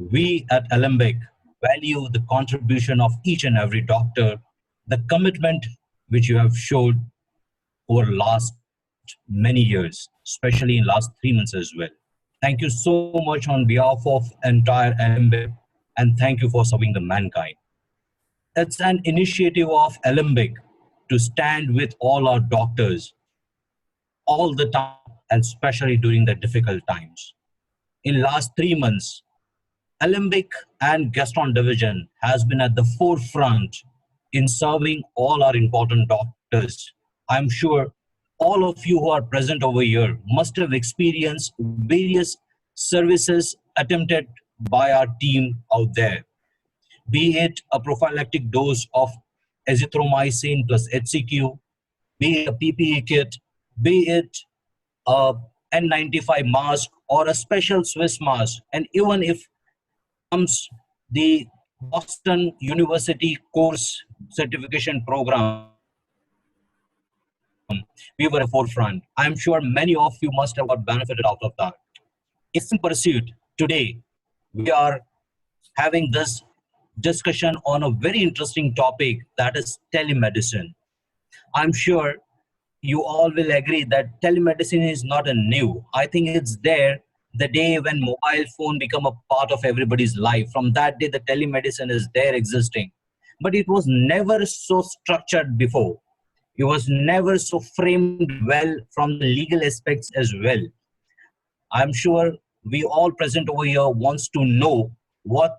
We at Alembic value the contribution of each and every doctor, the commitment which you have showed over last many years, especially in last 3 months as well. Thank you so much on behalf of entire Alembic, and thank you for serving the mankind. It's an initiative of Alembic to stand with all our doctors all the time, and especially during the difficult times. In last 3 months, Alembic and Gaston Division has been at the forefront in serving all our important doctors. I'm sure all of you who are present over here must have experienced various services attempted by our team out there, be it a prophylactic dose of azithromycin plus HCQ, be it a PPE kit, be it a N95 mask or a special Swiss mask, and even if comes the Boston University course certification program, we were at the forefront. I'm sure many of you must have got benefited out of that. In the same pursuit, today we are having this discussion on a very interesting topic, that is telemedicine. I'm sure you all will agree that telemedicine is not a new. I think it's there the day when mobile phone become a part of everybody's life. From that day, the telemedicine is there existing. But it was never so structured before. It was never so framed well from the legal aspects as well. I'm sure we all present over here wants to know what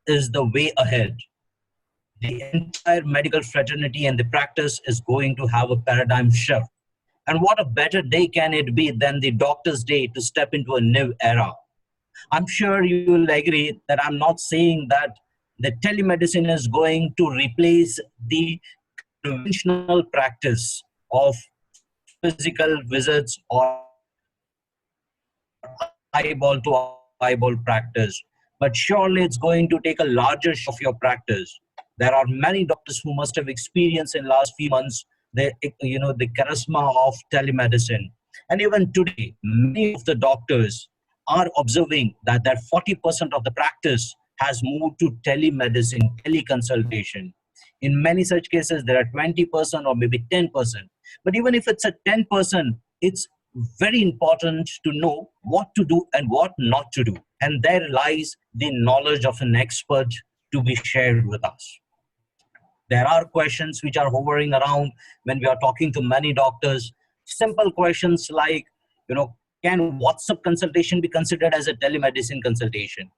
is the way ahead. The entire medical fraternity and the practice is going to have a paradigm shift. And what a better day can it be than the doctor's day to step into a new era? I'm sure you will agree that I'm not saying that the telemedicine is going to replace the conventional practice of physical visits or eyeball to eyeball practice, but surely it's going to take a larger share of your practice. There are many doctors who must have experienced in last few months the charisma of telemedicine, and even today many of the doctors are observing that 40% of the practice has moved to telemedicine, teleconsultation. In many such cases there are 20% or maybe 10%, but even if it's a 10%, it's very important to know what to do and what not to do, and there lies the knowledge of an expert to be shared with us. There are questions which are hovering around when we are talking to many doctors. Simple questions like, can WhatsApp consultation be considered as a telemedicine consultation?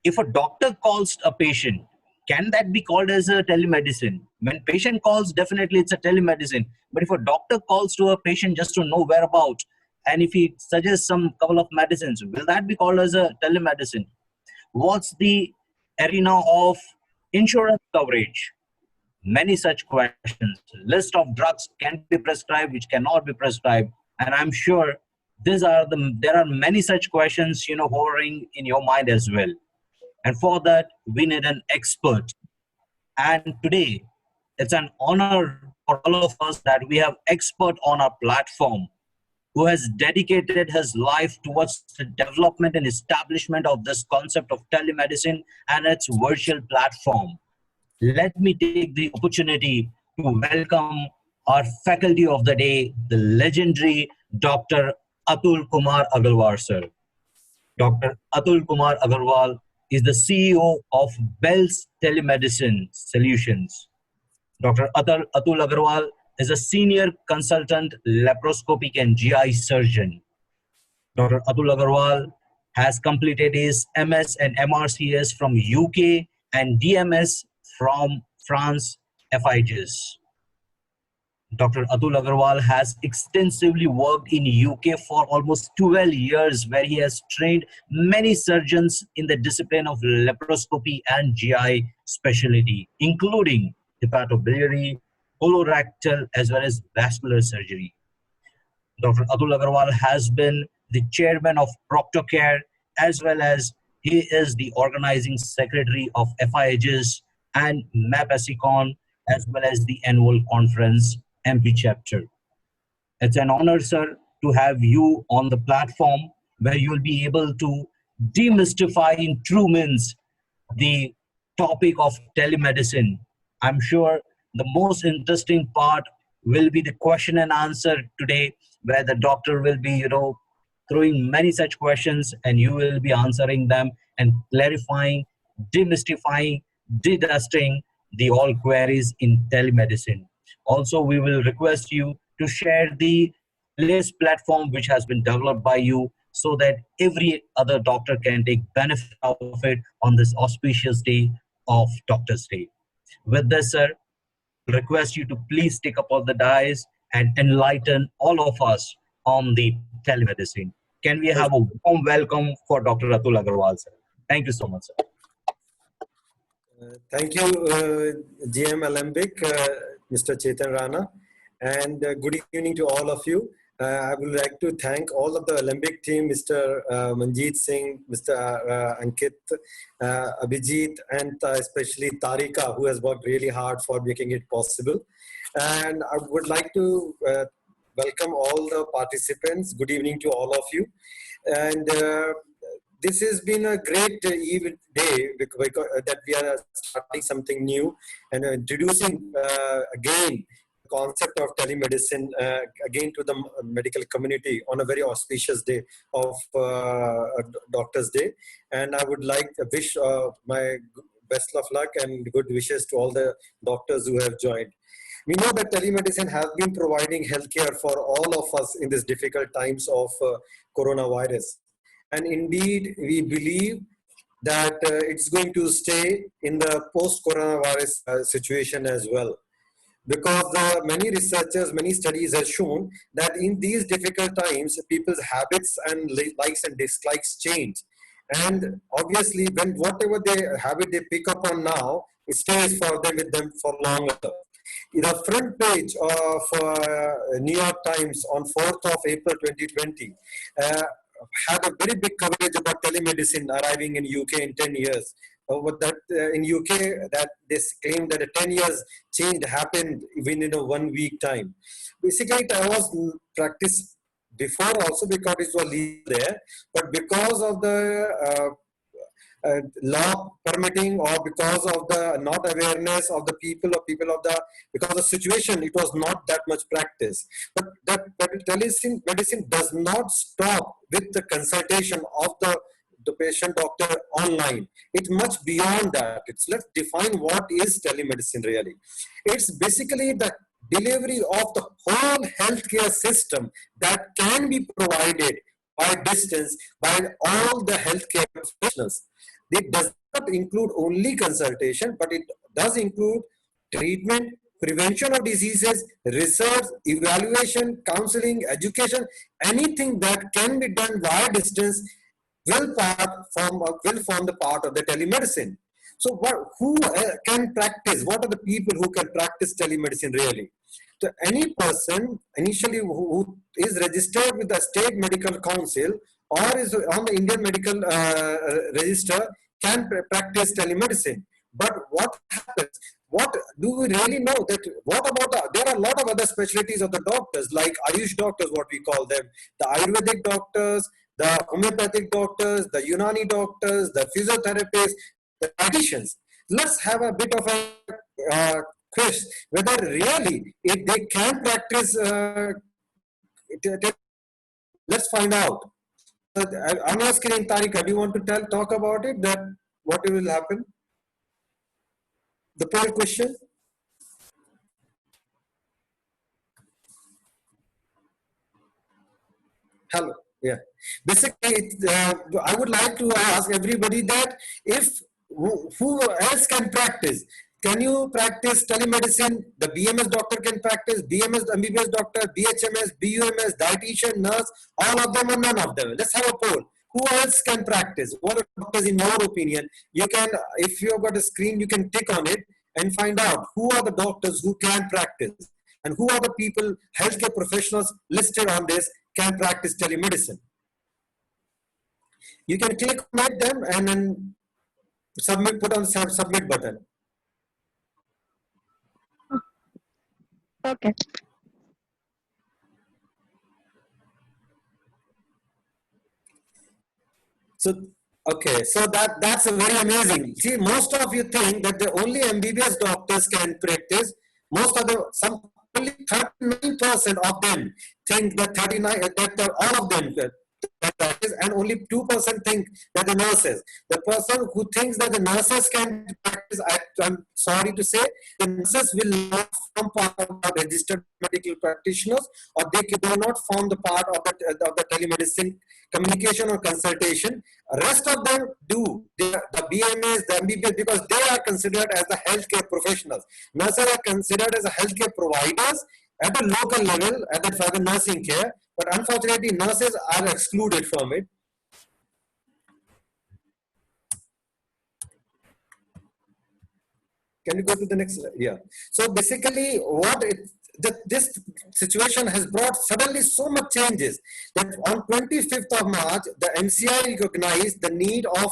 If a doctor calls a patient, can that be called as a telemedicine? When patient calls, definitely it's a telemedicine. But if a doctor calls to a patient just to know whereabouts, and if he suggests some couple of medicines, will that be called as a telemedicine? What's the arena of insurance coverage? Many such questions. List of drugs can be prescribed, which cannot be prescribed, and I'm sure there are many such questions hovering in your mind as well. And for that, we need an expert. And today, it's an honor for all of us that we have expert on our platform who has dedicated his life towards the development and establishment of this concept of telemedicine and its virtual platform. Let me take the opportunity to welcome our faculty of the day, the legendary Dr. Atul Kumar Agarwal, sir. Dr. Atul Kumar Agarwal is the CEO of Bell's Telemedicine Solutions. Dr. Atul Agarwal is a senior consultant laparoscopic and GI surgeon. Dr. Atul Agarwal has completed his MS and MRCS from UK and DMS from France FIGS. Dr. Atul Agarwal has extensively worked in UK for almost 12 years, where he has trained many surgeons in the discipline of laparoscopy and GI specialty, including hepatobiliary, colorectal, as well as vascular surgery. Dr. Atul Agarwal has been the chairman of ProctorCare, as well as he is the organizing secretary of FIHS and MAPASICON, as well as the annual conference MP chapter. It's an honor, sir, to have you on the platform where you'll be able to demystifying true means, the topic of telemedicine. I'm sure the most interesting part will be the question and answer today, where the doctor will be, throwing many such questions and you will be answering them and clarifying, demystifying, dedusting the all queries in telemedicine. Also, we will request you to share the list platform which has been developed by you so that every other doctor can take benefit of it on this auspicious day of Doctor's Day. With this, sir, request you to please take up all the dice and enlighten all of us on the telemedicine. Can we have a warm welcome for Dr. Atul Agarwal, sir? Thank you so much, sir. Thank you, GM Alembic, Mr. Chetan Rana, and good evening to all of you. I would like to thank all of the Alembic team, Mr. Manjeet Singh, Mr. Ankit, Abhijit, and especially Tarika, who has worked really hard for making it possible. And I would like to welcome all the participants. Good evening to all of you. And this has been a great day because that we are starting something new and introducing again the concept of telemedicine again to the medical community on a very auspicious day of Doctor's Day. And I would like to wish my best of luck and good wishes to all the doctors who have joined. We know that telemedicine has been providing healthcare for all of us in these difficult times of coronavirus. And indeed, we believe that it's going to stay in the post-coronavirus situation as well. Because many researchers, many studies have shown that in these difficult times, people's habits and likes and dislikes change. And obviously, when whatever habit they pick up on now, it stays for them with them for longer. The front page of New York Times on 4th of April 2020 had a very big coverage about telemedicine arriving in UK in 10 years. In UK, that this claimed that a 10 years change happened within a 1 week time. Basically, it was practiced before also because it was legal there, but because of the law permitting or because of the not awareness of the people or people of the because of the situation, it was not that much practice. But telemedicine does not stop with the consultation of the patient doctor online. It's much beyond that. Let's define what is telemedicine really. It's basically the delivery of the whole healthcare system that can be provided by distance by all the healthcare professionals. It does not include only consultation, but it does include treatment, prevention of diseases, research, evaluation, counseling, education, anything that can be done via distance will form the part of the telemedicine. So who can practice? What are the people who can practice telemedicine really? So any person initially who is registered with the State Medical Council or is on the Indian Medical Register can practice telemedicine. But what happens? What do we really know that? What about there are a lot of other specialties of the doctors, like Ayush doctors, what we call them, the Ayurvedic doctors, the homeopathic doctors, the Unani doctors, the physiotherapists, the dietitians. Let's have a bit of a quiz whether really if they can practice. Let's find out. I'm asking Tarika, do you want to talk about it? That what will happen? The poll question. Hello. Yeah. Basically, I would like to ask everybody that if who else can practice? Can you practice telemedicine? The BMS doctor can practice, BMS, MBBS doctor, BHMS, BUMS, dietitian, nurse, all of them or none of them. Let's have a poll. Who else can practice? What are doctors in your opinion? You can, if you've got a screen, you can tick on it and find out who are the doctors who can practice and who are the people, healthcare professionals listed on this can practice telemedicine. You can click on them and then submit, put on the submit button. Okay. So Okay, so that's a very amazing. See, most of you think that the only MBBS doctors can practice. Most of the some only 39% of them think that 39 that all of them can practice, and only 2% think that the nurses. The person who thinks that the nurses can practice, I'm sorry to say, the nurses will not form part of the registered medical practitioners, or they do not form the part of the telemedicine communication or consultation. Rest of them do. The BMAs, the MBBS, because they are considered as the healthcare professionals. Nurses are considered as a healthcare providers at the local level, for the nursing care. But unfortunately, nurses are excluded from it. Can you go to the next slide? Yeah. So basically, this situation has brought suddenly so much changes that on 25th of March, the MCI recognized the need of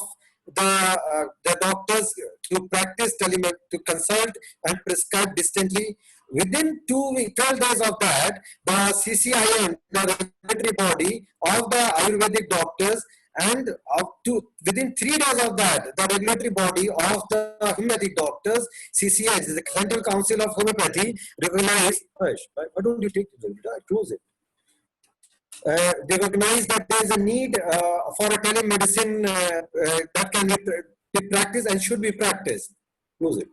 the doctors to practice to consult and prescribe distantly. Within 12 days of that, the CCIN, the regulatory body of the Ayurvedic doctors, and up to within 3 days of that, the regulatory body of the homeopathic doctors, CCH, the Central Council of Homeopathy, recognized. Why don't you take it? I close it. They recognize that there is a need for a telemedicine that can be practiced and should be practiced. Close it.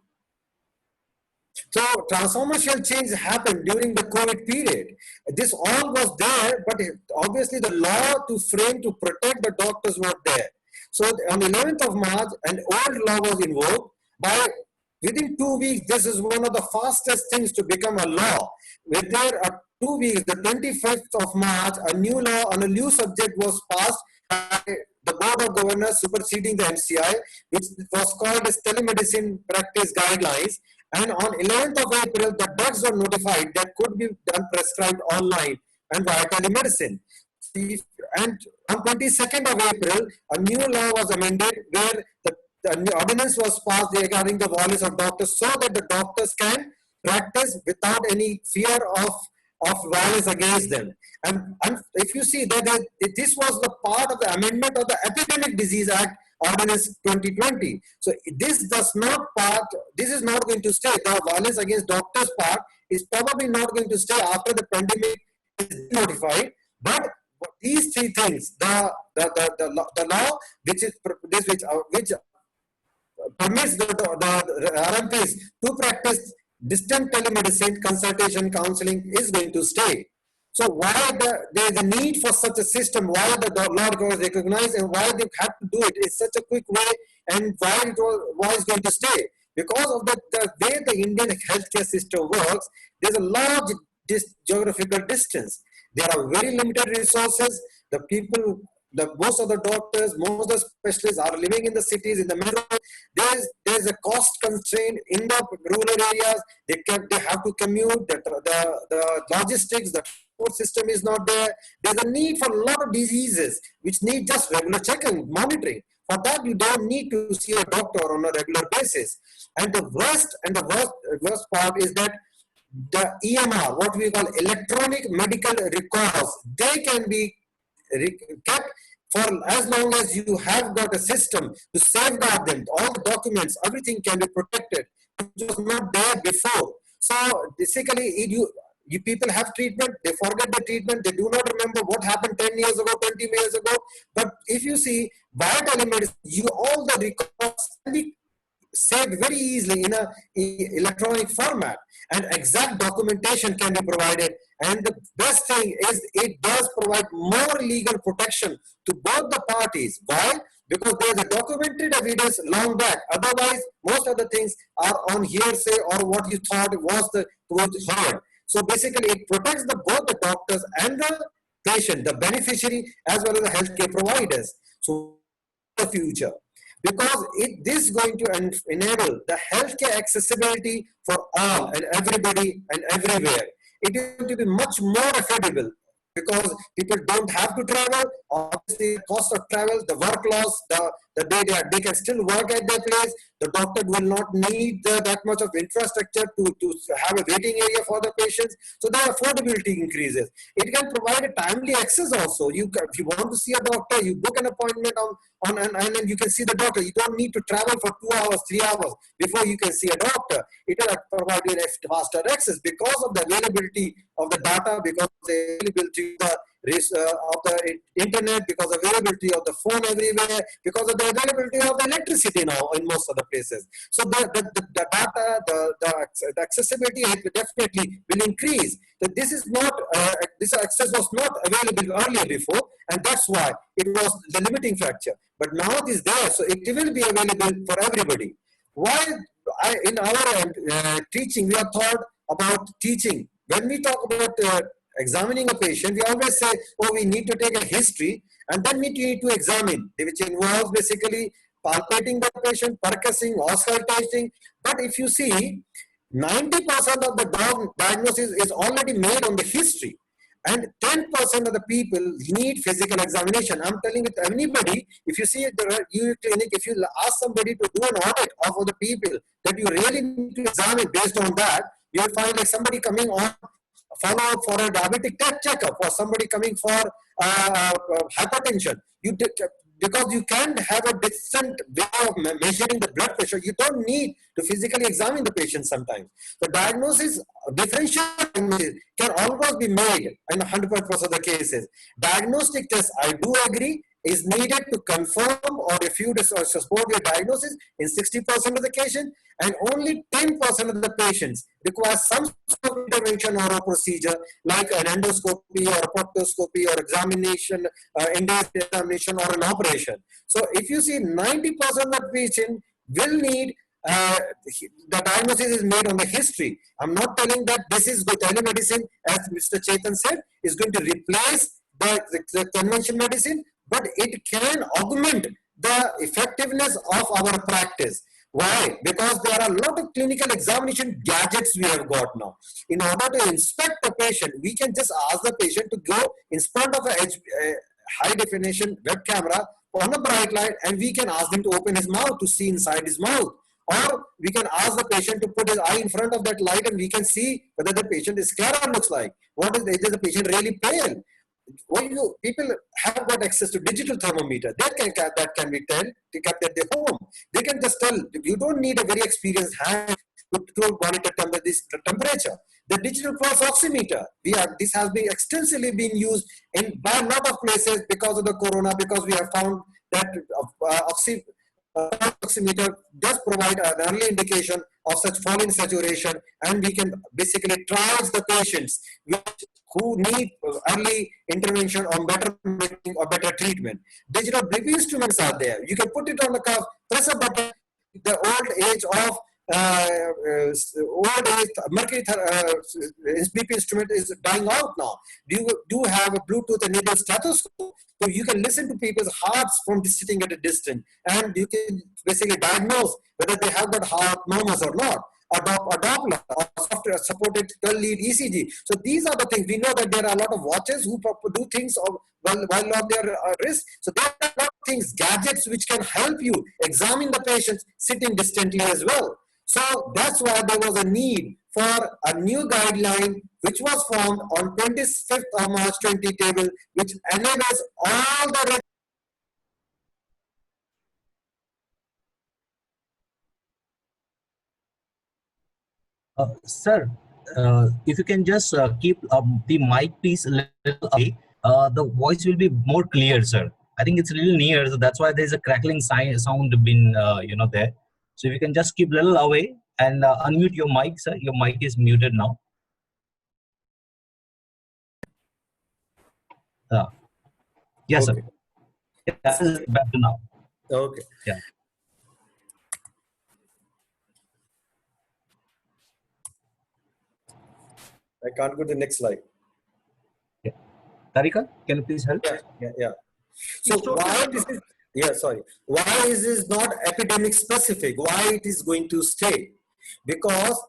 So transformational change happened during the COVID period. This all was there, but obviously the law to frame to protect the doctors were there. So on the 11th of March, an old law was invoked. By within 2 weeks, this is one of the fastest things to become a law. Within 2 weeks, the 25th of March, a new law on a new subject was passed by the Board of Governors superseding the MCI, which was called as Telemedicine Practice Guidelines. And on 11th of April, the drugs were notified that could be done prescribed online and via telemedicine. And on 22nd of April, a new law was amended where the ordinance was passed regarding the violence of doctors, so that the doctors can practice without any fear of violence against them. And if you see that this was the part of the amendment of the Epidemic Disease Act, Ordinance 2020. So this is not going to stay. The violence against doctors part is probably not going to stay after the pandemic is notified. But these three things, the law which permits the RMPs to practice distant telemedicine, consultation, counseling is going to stay. So why there is a need for such a system, why the law was recognized and why they had to do it in such a quick way, and why it's going to stay? Because of the way the Indian healthcare system works, there's a large geographical distance. There are very limited resources. Most of the doctors, most of the specialists are living in the cities, in the metro. There's a cost constraint in the rural areas. They have to commute. The logistics, the transport system is not there. There's a need for a lot of diseases which need just regular checking, monitoring. For that, you don't need to see a doctor on a regular basis. And the worst part is that the EMR, what we call electronic medical records, they can be kept for as long as you have got a system to safeguard them. All the documents, everything can be protected, which was not there before. So basically, you people have treatment, they forget the treatment, they do not remember what happened 10 years ago, 20 years ago. But if you see, via telemedicine, all the records can be saved very easily in a electronic format, and exact documentation can be provided. And the best thing is it does provide more legal protection to both the parties. Why? Because there's a documented evidence long back. Otherwise, most of the things are on hearsay or what you thought was heard. So basically, it protects both the doctors and the patient, the beneficiary, as well as the healthcare providers. So the future. Because this is going to enable the healthcare accessibility for all and everybody and everywhere. It is going to be much more affordable because people don't have to travel. Obviously, the cost of travel, the work loss, that they can still work at their place. The doctor will not need that much of infrastructure to have a waiting area for the patients. So the affordability increases. It can provide a timely access also. If you want to see a doctor, you book an appointment and then you can see the doctor. You don't need to travel for 2 hours, 3 hours before you can see a doctor. It will provide you a faster access because of the availability of the data, because of the availability of the internet, because of availability of the phone everywhere, because of the availability of the electricity now in most of the places. So the data, the accessibility definitely will increase. That this access was not available earlier before, and that's why it was the limiting factor. But now it is there, so it will be available for everybody. Why in our teaching we are taught about teaching. When we talk about examining a patient, we always say, oh, we need to take a history and then we need to examine, which involves basically palpating the patient, percussing, auscultating. But if you see, 90% of the diagnosis is already made on the history, and 10% of the people need physical examination. I'm telling it to anybody, if you see at the clinic, if you ask somebody to do an audit of the people that you really need to examine based on that, you'll find like somebody coming on follow up for a diabetic checkup, or somebody coming for hypertension. Because you can have a different way of measuring the blood pressure, you don't need to physically examine the patient sometimes. The diagnosis, differential diagnosis can always be made in 100% of the cases. Diagnostic tests, I do agree, is needed to confirm or refute or support your diagnosis in 60% of the cases, and only 10% of the patients require some sort of intervention or a procedure like an endoscopy or a proctoscopy or examination, examination or an operation. So if you see 90% of the patient will need the diagnosis is made on the history. I'm not telling that this is good. Telemedicine, as Mr. Chetan said, is going to replace the conventional medicine, but it can augment the effectiveness of our practice. Why? Because there are a lot of clinical examination gadgets we have got now. In order to inspect the patient, we can just ask the patient to go in front of a high definition web camera on a bright light, and we can ask them to open his mouth to see inside his mouth. Or we can ask the patient to put his eye in front of that light, and we can see whether the patient is scared or looks like. Is the patient really pale? People have got access to digital thermometer that can be kept at their home. They can just tell. You don't need a very experienced hand to monitor the temperature. The digitul pulse oximeter, this has been extensively been used by a lot of places because of the corona, because we have found that oximeter does provide an early indication of such fall in saturation, and we can basically triage the patients who need early intervention on better or better treatment. Digital BP instruments are there. You can put it on the cuff, press a button. The old age of mercury BP instrument is dying out now. You do have a Bluetooth enabled stethoscope, so you can listen to people's hearts from sitting at a distance, and you can basically diagnose whether they have got heart murmurs or not. A Doppler or software supported 12 lead ECG. So these are the things. We know that there are a lot of watches who do things while on their wrist. So there are a lot of things, gadgets which can help you examine the patients sitting distantly as well. So that's why there was a need for a new guideline which was formed on 25th of March 20 table, which enables all the Sir, if you can just keep the mic piece a little away, the voice will be more clear, sir. I think it's a little near, so that's why there's a crackling sound been there. So if you can just keep a little away and unmute your mic, sir. Your mic is muted now. Yes, okay. Sir. That is better now. Okay. Yeah. I can't go to the next slide. Yeah. Tarika, can you please help? Yeah. So why this is, why is this not epidemic specific? Why it is going to stay? Because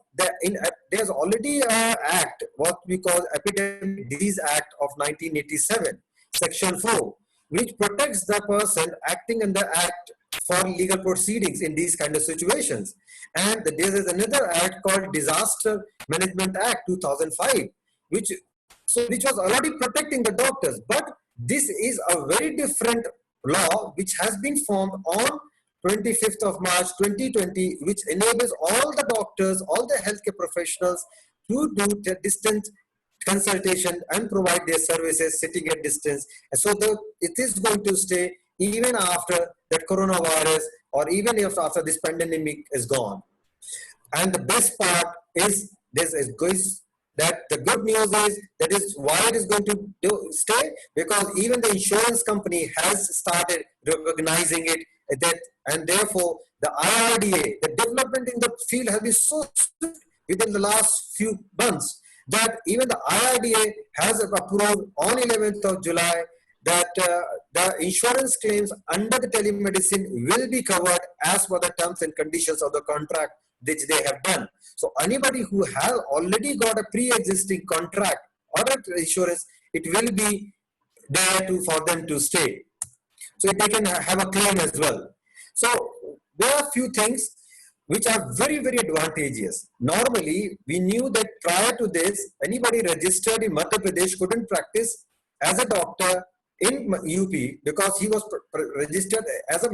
there's already an act, what we call Epidemic Disease Act of 1987, Section 4, which protects the person acting in the act for legal proceedings in these kind of situations. And there is another act called Disaster Management Act 2005, which was already protecting the doctors. But this is a very different law which has been formed on 25th of March 2020, which enables all the doctors, all the healthcare professionals to do the distance consultation and provide their services sitting at distance. And so it is going to stay even after that coronavirus, or even if after this pandemic is gone. And the best part is this is good, that the good news is that is why it is going to stay, because even the insurance company has started recognizing it, that, and therefore the IRDA, the development in the field has been so swift within the last few months that even the IRDA has approved on 11th of July that the insurance claims under the telemedicine will be covered as per the terms and conditions of the contract which they have done. So anybody who has already got a pre-existing contract or insurance, it will be there for them to stay. So they can have a claim as well. So there are a few things which are very, very advantageous. Normally, we knew that prior to this, anybody registered in Madhya Pradesh couldn't practice as a doctor in UP because he was registered as a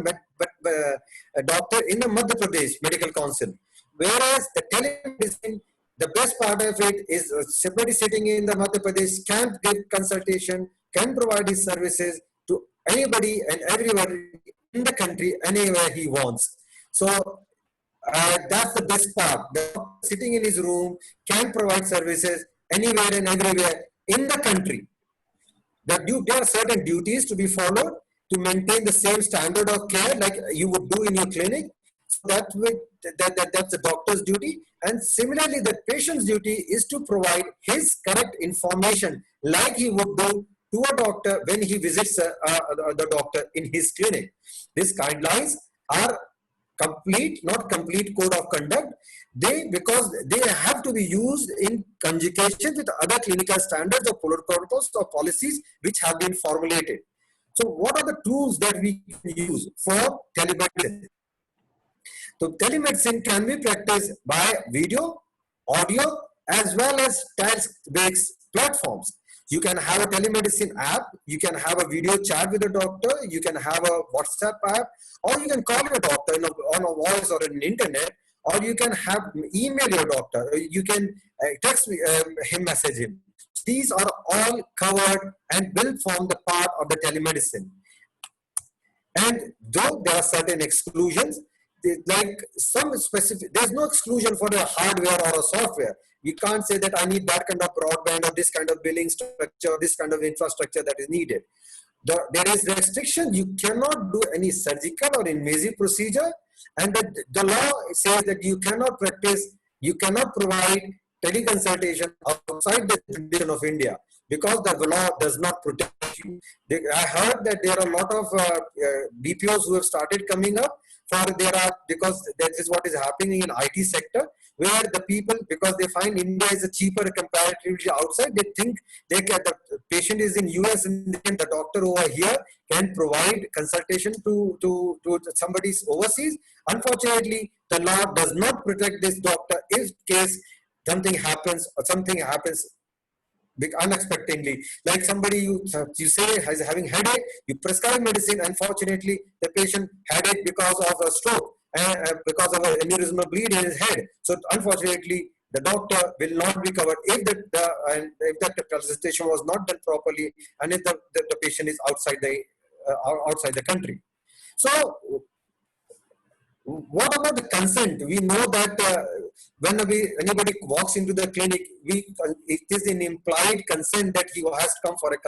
doctor in the Madhya Pradesh Medical Council. Whereas the telemedicine, the best part of it is somebody sitting in the Madhya Pradesh can give consultation, can provide his services to anybody and everybody in the country, anywhere he wants. So that's the best part. The sitting in his room can provide services anywhere and everywhere in the country. There are certain duties to be followed to maintain the same standard of care like you would do in your clinic. So that's the doctor's duty. And similarly, the patient's duty is to provide his correct information like he would do to a doctor when he visits the doctor in his clinic. These guidelines are not complete code of conduct, because they have to be used in conjugation with other clinical standards or protocols or policies which have been formulated. So what are the tools that we can use for telemedicine? So telemedicine can be practiced by video, audio, as well as text-based platforms. You can have a telemedicine app, you can have a video chat with a doctor, you can have a WhatsApp app, or you can call your doctor on a voice or an internet, or you can email your doctor, you can text him, message him. These are all covered and will form the part of the telemedicine. And though there are certain exclusions, like some specific, there's no exclusion for a hardware or a software. You can't say that I need that kind of broadband or this kind of billing structure, this kind of infrastructure that is needed. There is restriction. You cannot do any surgical or invasive procedure. And the law says that you cannot provide teleconsultation outside the jurisdiction of India because the law does not protect you. I heard that there are a lot of BPOs who have started coming up because that is what is happening in IT sector, where the people, because they find India is a cheaper comparatively outside, they think the patient is in US and the doctor over here can provide consultation to somebody overseas. Unfortunately, the law does not protect this doctor if case something happens unexpectedly, like somebody you say is having headache, you prescribe medicine. Unfortunately, the patient had it because of a stroke and because of an aneurysmal bleed in his head. So unfortunately, the doctor will not be covered if the consultation was not done properly and if the patient is outside the country. So what about the consent? We know that when anybody walks into the clinic, it is an implied consent that he has come for a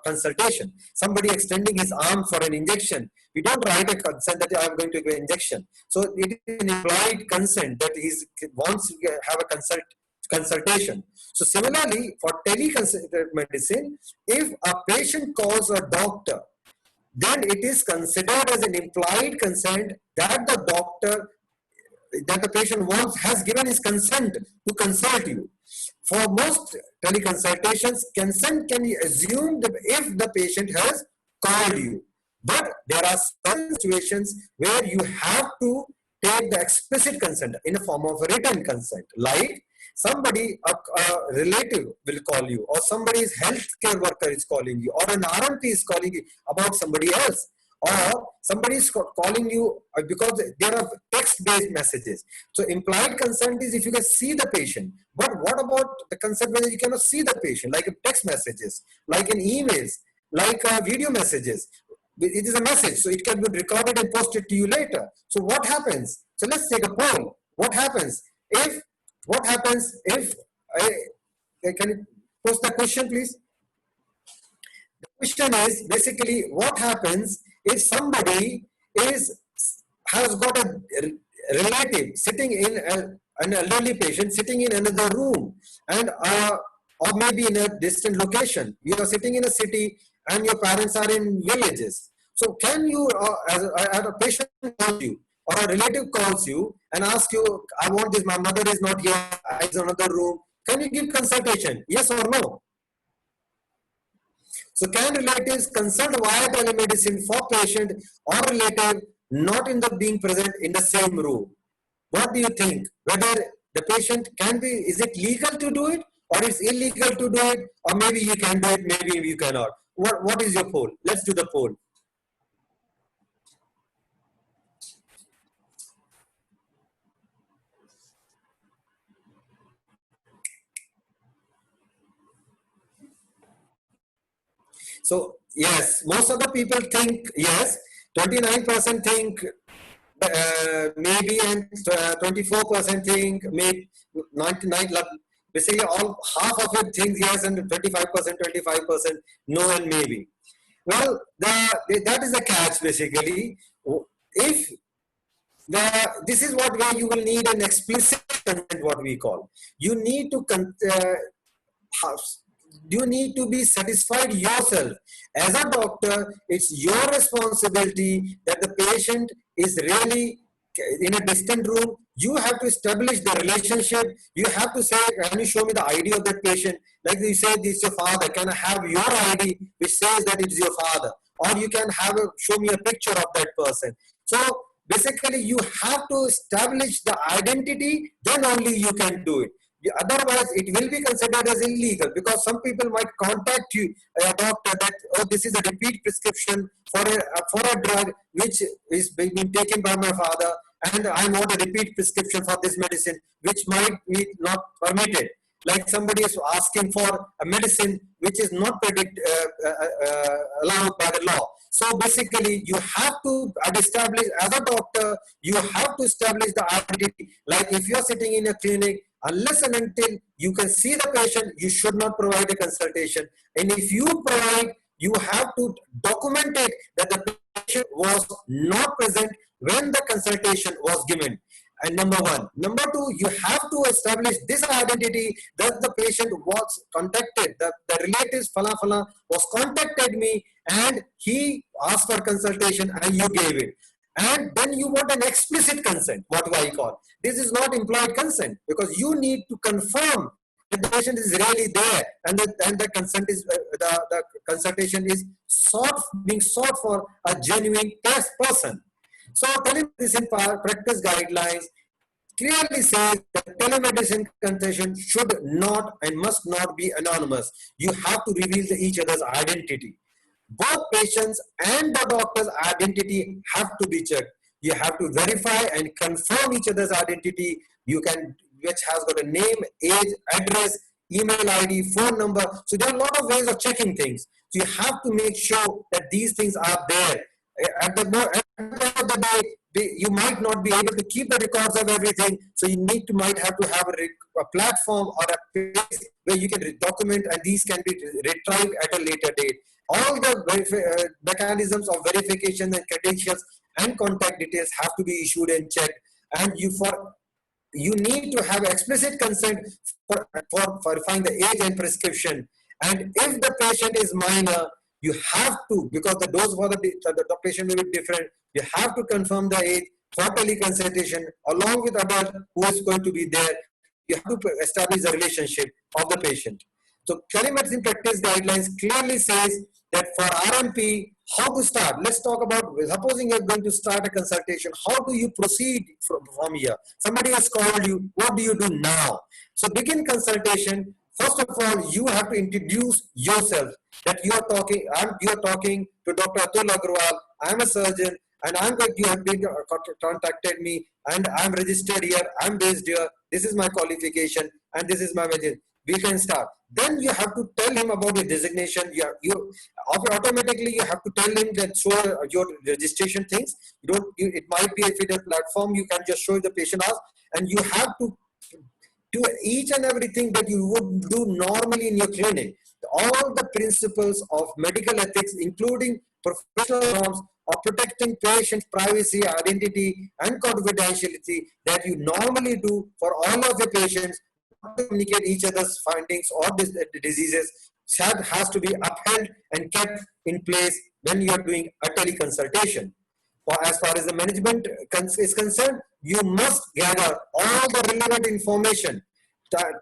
consultation. Somebody extending his arm for an injection, we don't write a consent that I am going to give an injection. So it is an implied consent that he wants to have a consultation. So similarly, for telemedicine, if a patient calls a doctor, then it is considered as an implied consent that the patient has given his consent to consult you. For most teleconsultations, consent can be assumed if the patient has called you. But there are certain situations where you have to take the explicit consent in a form of a written consent, like somebody, a relative will call you, or somebody's healthcare worker is calling you, or an RMP is calling you about somebody else, or somebody is calling you because there are text-based messages. So implied consent is if you can see the patient. But what about the consent when you cannot see the patient, like in text messages, like in emails, like video messages? It is a message, so it can be recorded and posted to you later. So what happens? So let's take a poll. What happens if, can you post the question, please? The question is basically what happens if somebody has got a relative sitting in an elderly patient sitting in another room, and or maybe in a distant location. You are sitting in a city and your parents are in villages. So can you, as a patient calls you or a relative calls you and asks you, I want this, my mother is not here, is in another room. Can you give consultation? Yes or no? So can relatives consult via telemedicine for patient or relative not in the being present in the same room? What do you think? Whether the patient can be, is it legal to do it or it's illegal to do it, or maybe you can do it, maybe you cannot? What is your poll? Let's do the poll. So yes, most of the people think yes, 29% think maybe, and 24% think maybe, 99, basically all half of it thinks yes, and 25% no and maybe. Well, that is the catch basically. If this is what way you will need an explicit consent, what we call. You need to you need to be satisfied yourself. As a doctor, it's your responsibility that the patient is really in a distant room. You have to establish the relationship. You have to say, can you show me the ID of that patient? Like you say, this is your father. Can I have your ID which says that it's your father? Or you can show me a picture of that person. So basically, you have to establish the identity, then only you can do it. Otherwise, it will be considered as illegal, because some people might contact you, a doctor, that, oh, this is a repeat prescription for a drug which is being taken by my father, and I want a repeat prescription for this medicine, which might be not permitted. Like somebody is asking for a medicine which is not allowed by the law. So basically, you have to establish, as a doctor, you have to establish the identity. Like if you're sitting in a clinic, unless and until you can see the patient, you should not provide a consultation. And if you provide, you have to document it that the patient was not present when the consultation was given. And number one. Number two, you have to establish this identity that the patient was contacted, the relatives fala was contacted me and he asked for consultation and you gave it. And then you want an explicit consent, what do I call? This is not implied consent, because you need to confirm that the patient is really there, and the consent is the consultation is being sought for a genuine person. So telemedicine practice guidelines clearly says that telemedicine consultation should not and must not be anonymous. You have to reveal each other's identity. Both patients and the doctor's identity have to be checked. You have to verify and confirm each other's identity. Which has got a name, age, address, email ID, phone number. So there are a lot of ways of checking things. So you have to make sure that these things are there. At the end of the day, you might not be able to keep the records of everything. So you might have to have a platform or a place where you can document, and these can be retrieved at a later date. All the mechanisms of verification and credentials and contact details have to be issued and checked. And you need to have explicit consent for verifying the age and prescription. And if the patient is minor, you have to, because the dose for the patient will be different, you have to confirm the age for teleconsultation along with adult who is going to be there. You have to establish the relationship of the patient. So telemedicine practice guidelines clearly says that for RMP, how to start. Let's talk about, supposing you're going to start a consultation, how do you proceed from here? Somebody has called you, what do you do now? So begin consultation. First of all, you have to introduce yourself, that you are talking to Dr. Atul Agrawal. I'm a surgeon, and you have been contacted me, and I'm registered here, I'm based here, this is my qualification, and this is my message. We can start. Then you have to tell him about your designation. Automatically you have to tell him that show your registration things. It might be, if it's a platform, you can just show the patient ask, and you have to do each and everything that you would do normally in your clinic. All the principles of medical ethics, including professional norms of protecting patient privacy, identity, and confidentiality that you normally do for all of your patients, to communicate each other's findings or diseases, has to be upheld and kept in place when you are doing a teleconsultation. As far as the management is concerned, you must gather all the relevant information.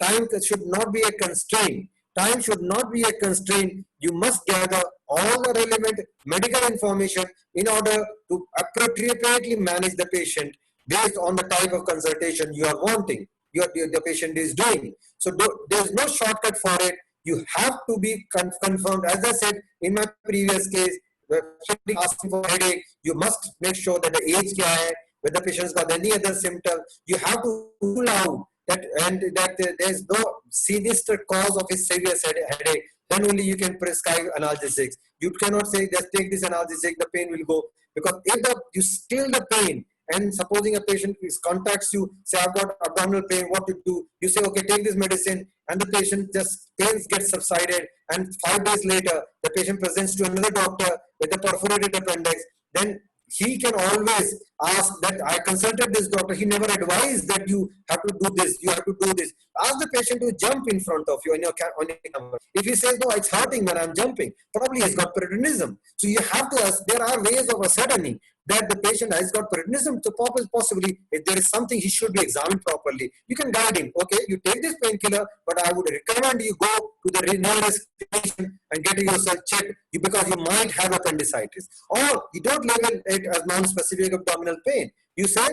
Time should not be a constraint. Time should not be a constraint. You must gather all the relevant medical information in order to appropriately manage the patient based on the type of consultation you are wanting, the patient is doing. So there's no shortcut for it. You have to be confirmed. As I said in my previous case, somebody asking for headache, you must make sure that the age kya hai, whether the patient's got any other symptom. You have to rule out that, and that there is no sinister cause of his severe headache. Then only you can prescribe analgesics. You cannot say just take this analgesic, the pain will go. Because if you still the pain, and supposing a patient contacts you, say I've got abdominal pain, what to do? You say, okay, take this medicine, and the patient just pains get subsided, and 5 days later the patient presents to another doctor with a perforated appendix. Then he can always ask that I consulted this doctor, he never advised that you have to do this, you have to do this. Ask the patient to jump in front of you on your camera. If he says, no, it's hurting when I'm jumping, probably he's got prednisone. So you have to ask, there are ways of ascertaining that the patient has got prednisone, so possibly if there is something, he should be examined properly. You can guide him, okay, you take this painkiller, but I would recommend you go to the nearest physician and get yourself checked because you might have appendicitis. Or you don't label it as non-specific abdominal pain. You say,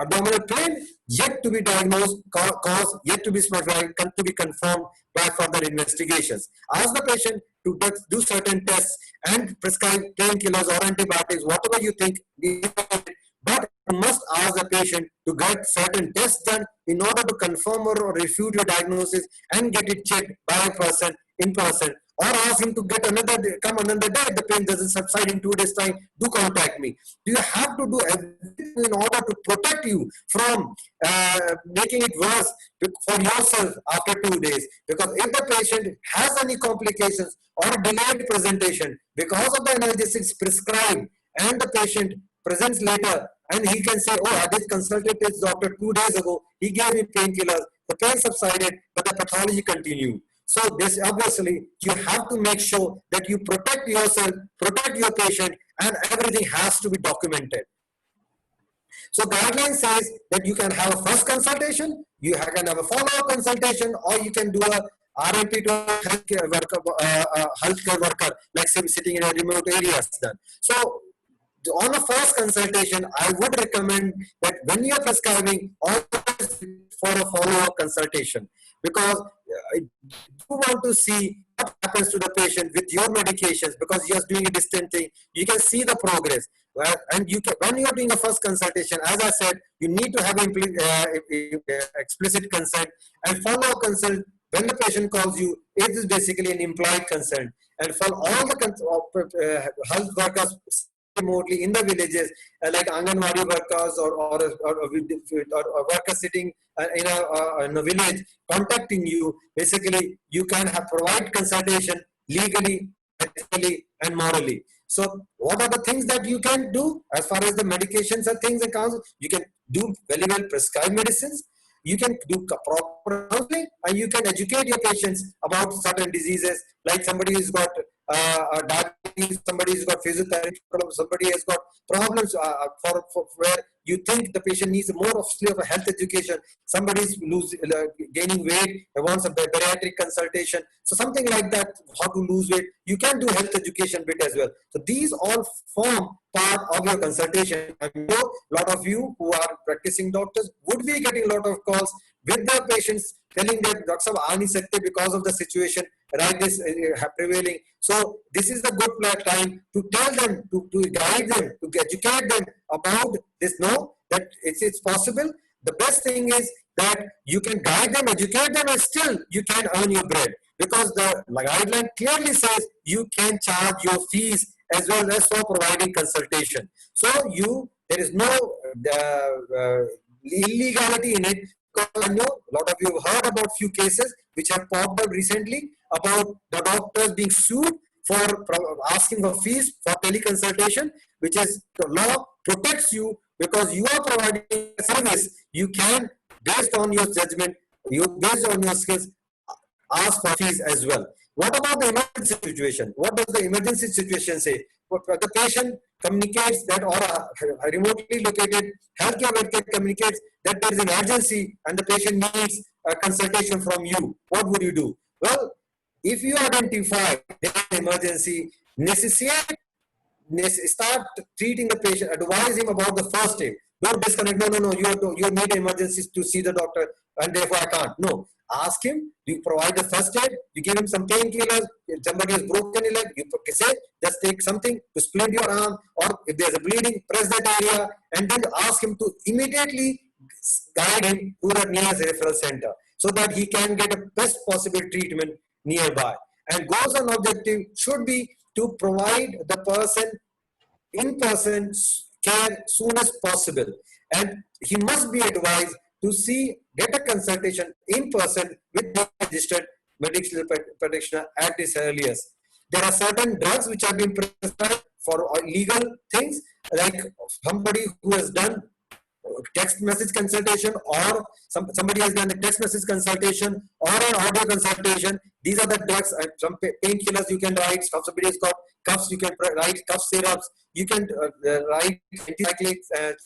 abdominal pain yet to be diagnosed, cause yet to be specified, to be confirmed by further investigations. Ask the patient to do certain tests and prescribe painkillers or antibiotics, whatever you think. But you must ask the patient to get certain tests done in order to confirm or refute your diagnosis and get it checked by a person in person. Or ask him to come another day, if the pain doesn't subside in 2 days' time, do contact me. You have to do everything in order to protect you from making it worse for yourself after 2 days. Because if the patient has any complications or delayed presentation because of the analgesics prescribed, and the patient presents later, and he can say, oh, I did consulted this doctor 2 days ago, he gave me painkillers, the pain subsided, but the pathology continued. So this, obviously, you have to make sure that you protect yourself, protect your patient, and everything has to be documented. So guideline says that you can have a first consultation, you can have a follow-up consultation, or you can do a RMP to a healthcare worker, like sitting in a remote areas done. So on a first consultation, I would recommend that when you are prescribing, always for a follow-up consultation, because you want to see what happens to the patient with your medications, because you're doing a distant thing. You can see the progress, right? And you can, when you are doing a first consultation, as I said, you need to have explicit consent, and follow-up consent. When the patient calls you, it is basically an implied consent. And for all the health workers remotely in the villages, like Anganwadi workers or workers sitting in a village contacting you, basically you can provide consultation legally, ethically, and morally. So what are the things that you can do as far as the medications and things and counsel? You can do very well prescribed medicines. You can do proper counseling, and you can educate your patients about certain diseases, like somebody who's got diabetes if somebody's got physiotherapy problem, somebody has got problems for where you think the patient needs more of a health education, somebody's gaining weight and wants a bariatric consultation. So something like that, how to lose weight, you can do health education bit as well. So these all form part of your consultation. I know a lot of you who are practicing doctors would be getting a lot of calls with the patients telling that Dr. Sahab, aa nahi sakte because of the situation right is prevailing. So this is the good time to tell them, to guide them, to educate them about this. No, that it's possible. The best thing is that you can guide them, educate them, and still you can earn your bread, because the guideline clearly says you can charge your fees as well as for providing consultation. So there is no illegality in it. I know a lot of you have heard about few cases which have popped up recently about the doctors being sued for asking for fees for teleconsultation, which is the law protects you because you are providing a service. You can, based on your judgment, based on your skills, ask for fees as well. What about the emergency situation? What does the emergency situation say? The patient communicates that, or a remotely located healthcare worker communicates that there is an emergency and the patient needs a consultation from you. What would you do? Well, if you identify the emergency, start treating the patient, advise him about the first aid. Don't disconnect. No, you need emergency to see the doctor and therefore I can't. No. Ask him, you provide the first aid, you give him some painkillers. If somebody has broken a leg, you say, just take something to splint your arm, or if there's a bleeding, press that area, and then ask him to immediately guide him to the nearest referral center so that he can get a best possible treatment nearby. And goals and objective should be to provide the person in-person care soon as possible. And he must be advised to get a consultation in person with the registered medical practitioner at its earliest. There are certain drugs which have been prescribed for legal things, like somebody who has done text message consultation, or somebody has done a text message consultation or an audio consultation. These are the drugs. Some painkillers you can write. If somebody has got coughs, you can write cough syrups. You can write anticyclics,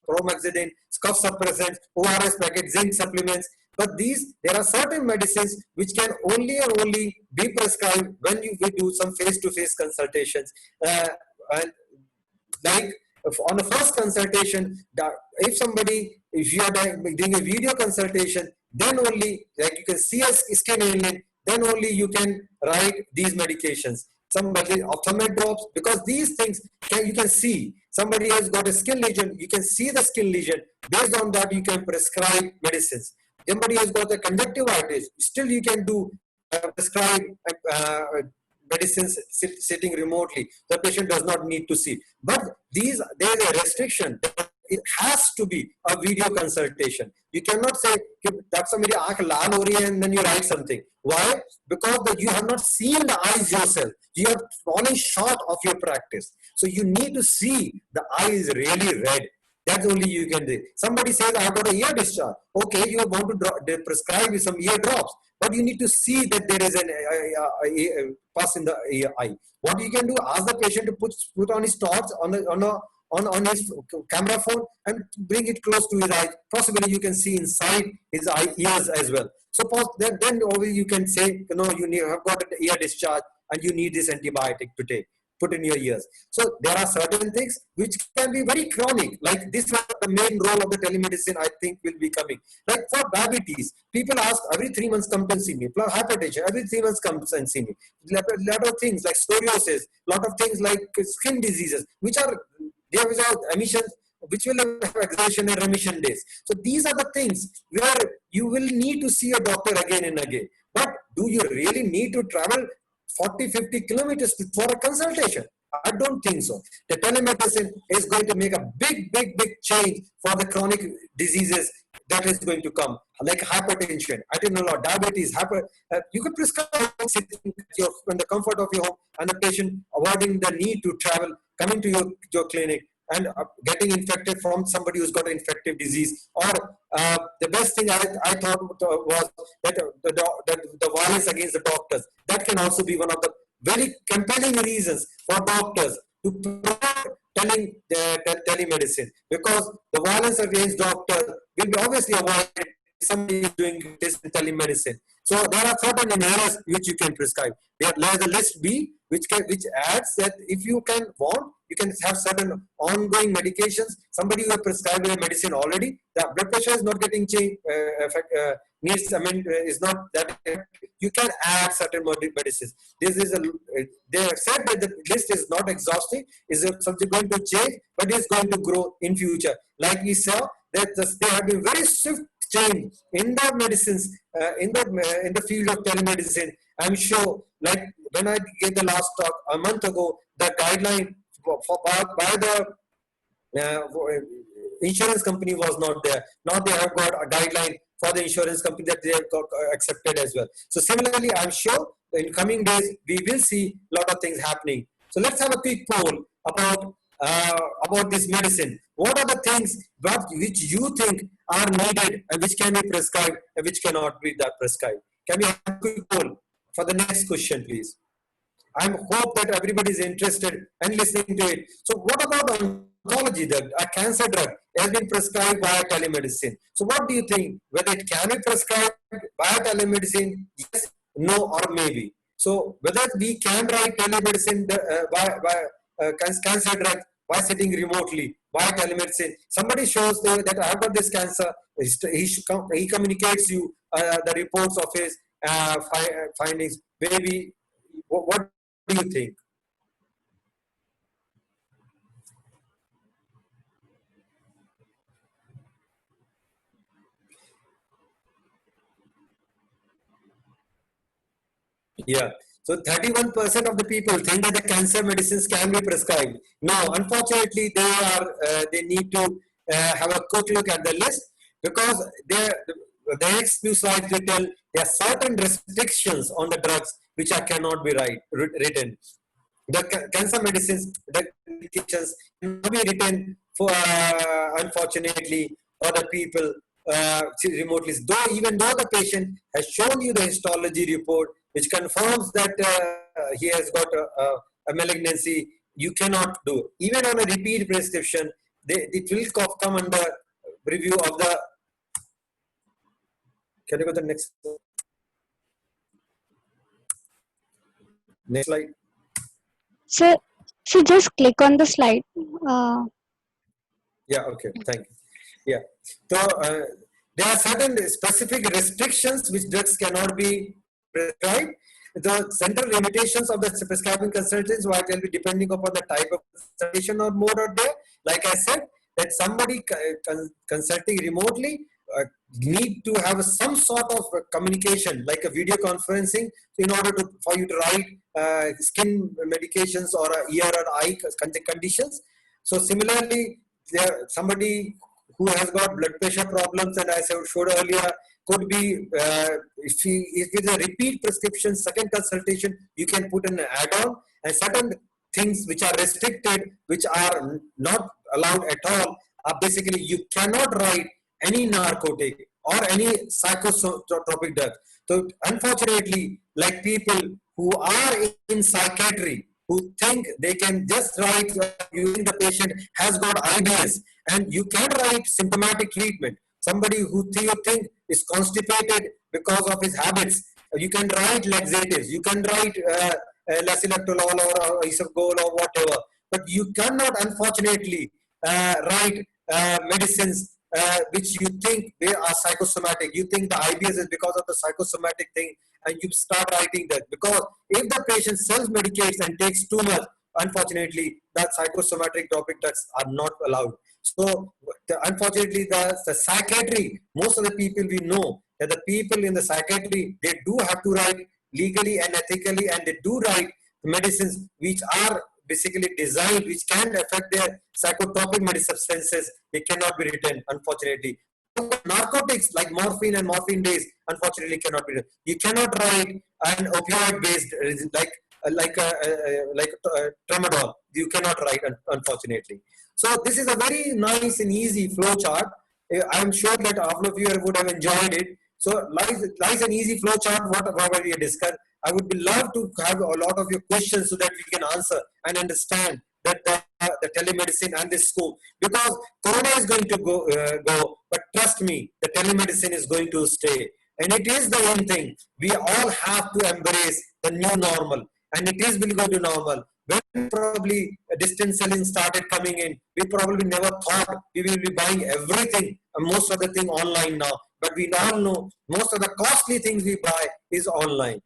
Promethazine, cough suppressants, ORS packets, zinc supplements. But there are certain medicines which can only and only be prescribed when you do some face-to-face consultations. And like on the first consultation, if you are doing a video consultation, then only, like you can see a skin alien, then only you can write these medications. Somebody ophthalmic drops, because these things you can see. Somebody has got a skin lesion, you can see the skin lesion. Based on that, you can prescribe medicines. Somebody has got a conjunctivitis, still you can prescribe medicines sitting remotely. The patient does not need to see. But there is a restriction. It has to be a video consultation. You cannot say that somebody aankh laal ho rahi hai and then you write something. Why? Because you have not seen the eyes yourself. You are falling short of your practice. So you need to see the eye is really red. That's only you can do. Somebody says, I have got a ear discharge. Okay, you are going to prescribe you some ear drops, but you need to see that there is a pus in the eye. What you can do, ask the patient to put on his torch on his camera phone and bring it close to his eye. Possibly you can see inside his ears as well. So then you can say, you have got an ear discharge and you need this antibiotic to take. Put in your ears. So there are certain things which can be very chronic. Like this was the main role of the telemedicine, I think, will be coming. Like for diabetes, people ask every 3 months come and see me. For hypertension, every 3 months come and see me. Lot of things like scoliosis, lot of things like skin diseases, which are there without emissions, which will have exertion and remission days. So these are the things where you will need to see a doctor again and again. But do you really need to travel 40-50 kilometers for a consultation? I don't think so. The telemedicine is going to make a big change for the chronic diseases that is going to come, like hypertension, adrenal, diabetes, you could prescribe sitting in the comfort of your home, and the patient avoiding the need to travel, coming to your clinic and getting infected from somebody who's got an infective disease. Or the best thing I thought was that the violence against the doctors. That can also be one of the very compelling reasons for doctors to promote telemedicine, because the violence against doctors will be obviously avoided if somebody is doing this in telemedicine. So there are certain areas which you can prescribe. There's a list B which adds that if you you can have certain ongoing medications. Somebody who has prescribed a medicine already, the blood pressure is not getting changed, is not that. You can add certain medicines. This is they have said that the list is not exhaustive, is something going to change, but it's going to grow in future. Like we saw that there have been very swift change in the medicines, in the field of telemedicine. I'm sure, like when I gave the last talk a month ago, the guideline by the insurance company was not there. Now they have got a guideline for the insurance company that they have got accepted as well. So similarly, I'm sure in coming days we will see a lot of things happening. So let's have a quick poll about this medicine. What are the things which you think are needed and which can be prescribed and which cannot be prescribed? Can we have a quick poll for the next question, please? I hope that everybody is interested and listening to it. So what about oncology drug? A cancer drug has been prescribed via telemedicine. So what do you think? Whether it can be prescribed via telemedicine? Yes, no, or maybe. So whether we can write telemedicine cancer drug by sitting remotely, by telemedicine. Somebody shows that I've got this cancer. He communicates you the reports of his findings. Maybe what do you think? Yeah. So 31% of the people think that the cancer medicines can be prescribed. No, unfortunately, they need to have a quick look at the list, because the next few slides will tell there are certain restrictions on the drugs which cannot be written. The cancer medicines, the medications cannot be written for, unfortunately, for the people remotely. Even though the patient has shown you the histology report, which confirms that he has got a malignancy, you cannot do. Even on a repeat prescription, it will come under review of the. Can you go to the next? Next slide. So just click on the slide. Yeah, okay, thank you. Yeah, so there are certain specific restrictions which drugs cannot be prescribed. The central limitations of the prescribing consultants will be depending upon the type of consultation or mode are there. Like I said, that somebody consulting remotely need to have some sort of communication, like a video conferencing, in order for you to write skin medications or ear or eye conditions. So similarly, somebody who has got blood pressure problems, and as I showed earlier, could be if it's a repeat prescription, second consultation, you can put an add-on, and certain things which are restricted, which are not allowed at all, are basically you cannot write any narcotic or any psychotropic drug. So unfortunately, like people who are in psychiatry, who think they can just write using the patient has got IBS, and you can write symptomatic treatment. Somebody who you think is constipated because of his habits, you can write laxatives, you can write lasilactolol or isogol or whatever, but you cannot unfortunately write medicines which you think they are psychosomatic. You think the IBS is because of the psychosomatic thing, and you start writing that, because if the patient self-medicates and takes too much, unfortunately, that psychosomatic topic drugs are not allowed. So unfortunately, the psychiatry, most of the people we know that the people in the psychiatry, they do have to write legally and ethically, and they do write medicines which are basically designed, which can affect their psychotropic medicinal substances. They cannot be written, unfortunately. Narcotics like morphine and morphine based, unfortunately, cannot be written. You cannot write an opioid based like tramadol. You cannot write, unfortunately. So this is a very nice and easy flow chart. I'm sure that all of you would have enjoyed it. So lies an easy flow chart, whatever we discussed. I would be love to have a lot of your questions so that we can answer and understand that the telemedicine and the scope. Because Corona is going to go, but trust me, the telemedicine is going to stay. And it is the one thing. We all have to embrace the new normal. And it is will go to normal. When probably distance selling started coming in, we probably never thought we will be buying everything, most of the thing online now. But we all know most of the costly things we buy is online.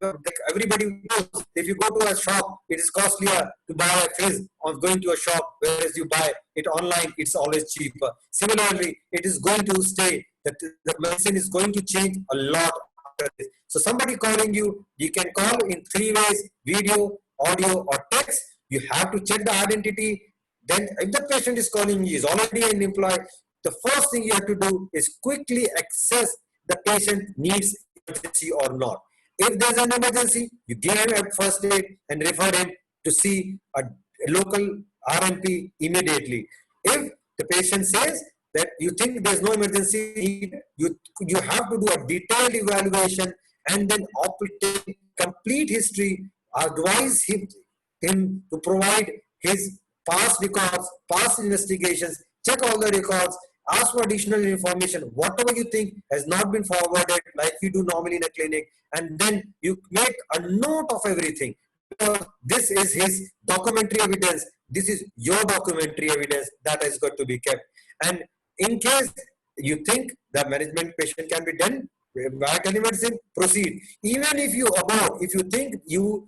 Like everybody knows, if you go to a shop, it is costlier to buy a fridge or going to a shop, whereas you buy it online, it's always cheaper. Similarly, it is going to stay, that the medicine is going to change a lot after this. So somebody calling you, you can call in 3 ways: video, audio, or text. You have to check the identity. Then if the patient is calling you, is already an employee, the first thing you have to do is quickly assess the patient needs emergency or not. If there's an emergency, you give him a first aid and refer him to see a local RMP immediately. If the patient says that you think there's no emergency, you have to do a detailed evaluation and then obtain complete history, advise him to provide his past records, past investigations, check all the records, ask for additional information, whatever you think has not been forwarded, like we do normally in a clinic, and then you make a note of everything. Because this is his documentary evidence. This is your documentary evidence that has got to be kept. And in case you think the management patient can be done via telemedicine, proceed. Even if you abort, if you think you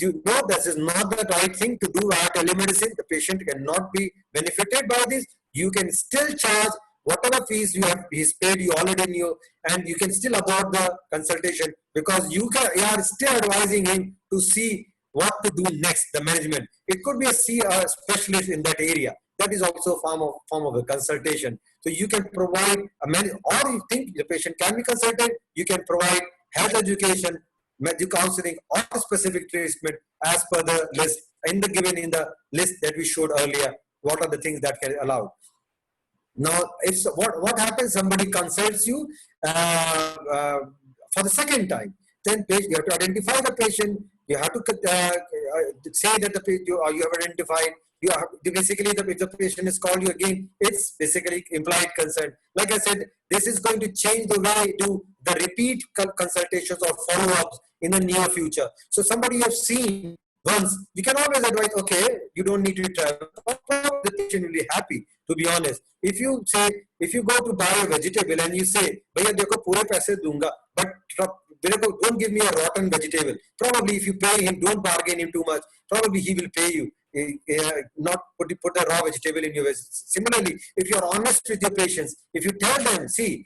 know this is not the right thing to do via telemedicine, the patient cannot be benefited by this, you can still charge whatever fees he's paid, you already knew, and you can still abort the consultation because you are still advising him to see what to do next, the management. It could be a specialist in that area. That is also a form of a consultation. So you can provide or you think the patient can be consulted, you can provide health education, medical counseling, or specific treatment as per the list given in the list that we showed earlier. What are the things that can allow? Now, if what happens? Somebody consults you for the second time. Then you have to identify the patient. You have to say that you have identified. Basically, if the patient is called you again, it's basically implied consent. Like I said, this is going to change the way we do the repeat consultations or follow-ups in the near future. So somebody you have seen once, you can always advise, okay, you don't need to travel. The patient will be happy, to be honest. If you go to buy a vegetable and you say, "Bhaiya, dekho, pure paise dunga, but don't give me a rotten vegetable." Probably if you pay him, don't bargain him too much. Probably he will pay you. Not put the raw vegetable in your vegetable. Similarly, if you are honest with your patients, if you tell them, see,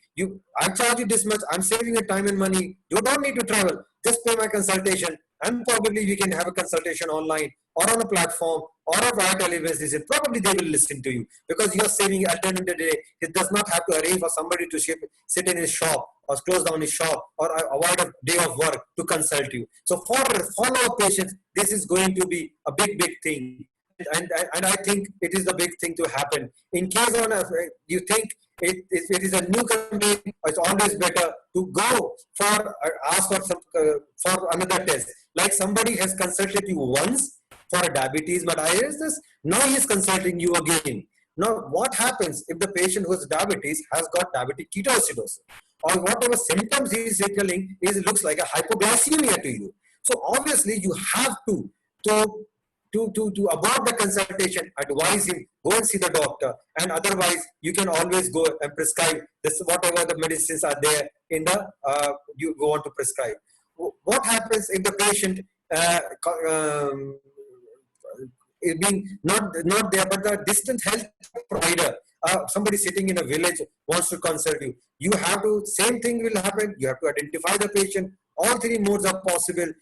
I charge you this much, I'm saving your time and money, you don't need to travel, just pay my consultation, and probably we can have a consultation online or on a platform or a via telemedicine. Probably they will listen to you because you're saving at the end of the day. It does not have to arrange for somebody to sit in his shop or close down his shop or avoid a day of work to consult you. So for follow-up patients, this is going to be a big thing. And I think it is the big thing to happen. In case you think it is a new company, it's always better to go ask for another test. Like somebody has consulted you once for a diabetes mellitus, now he is consulting you again. Now, what happens if the patient who has diabetes has got diabetic ketoacidosis or whatever symptoms he is telling looks like a hypoglycemia to you? So obviously you have to abort the consultation, advise him, go and see the doctor, and otherwise you can always go and prescribe this whatever the medicines are there in the you go on to prescribe. What happens if the patient is being not there, but the distant health provider, somebody sitting in a village wants to consult you? You have to, same thing will happen. You have to identify the patient. All three modes are possible.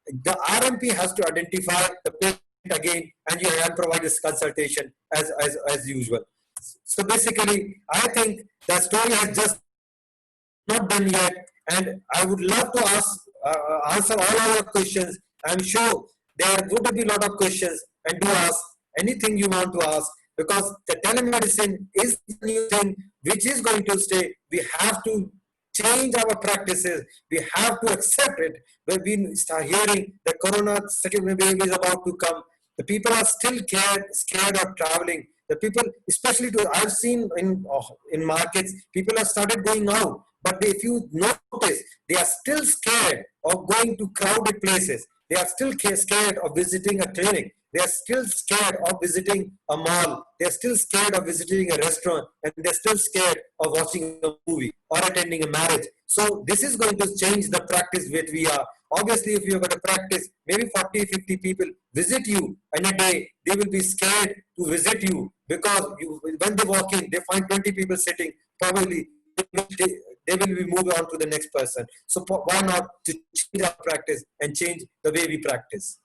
The RMP has to identify the patient again, and you have to provide this consultation as usual. So basically, I think the story has just not done yet, and I would love to answer all our questions. I'm sure there would be a lot of questions, and do ask anything you want to ask, because the telemedicine is the new thing which is going to stay. We have to change our practices. We have to accept it. When we start hearing the corona second wave is about to come, the people are still scared of traveling. The people, especially I've seen in markets, people have started going out. But if you notice, they are still scared of going to crowded places. They are still scared of visiting a clinic. They are still scared of visiting a mall. They are still scared of visiting a restaurant. And they're still scared of watching a movie or attending a marriage. So this is going to change the practice that we are. Obviously, if you're going to practice, maybe 40, 50 people visit you in a day, they will be scared to visit you because when they walk in, they find 20 people sitting. Probably they will be moved on to the next person. So why not to change our practice and change the way we practice?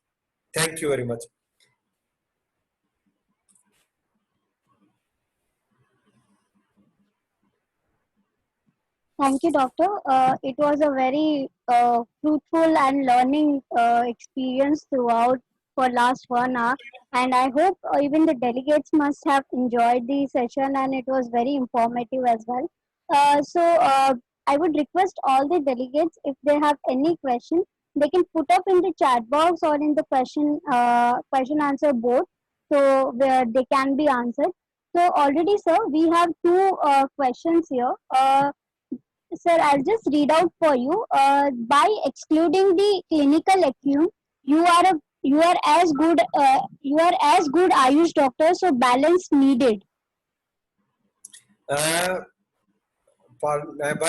Thank you very much. Thank you, Doctor. It was a very fruitful and learning experience throughout for last 1 hour, and I hope even the delegates must have enjoyed the session, and it was very informative as well. So I would request all the delegates, if they have any question, they can put up in the chat box or in the question answer board, so where they can be answered. So already, sir, we have two questions here. Sir, I'll just read out for you. By excluding the clinical acumen, you are as good Ayush doctor. So balance needed. By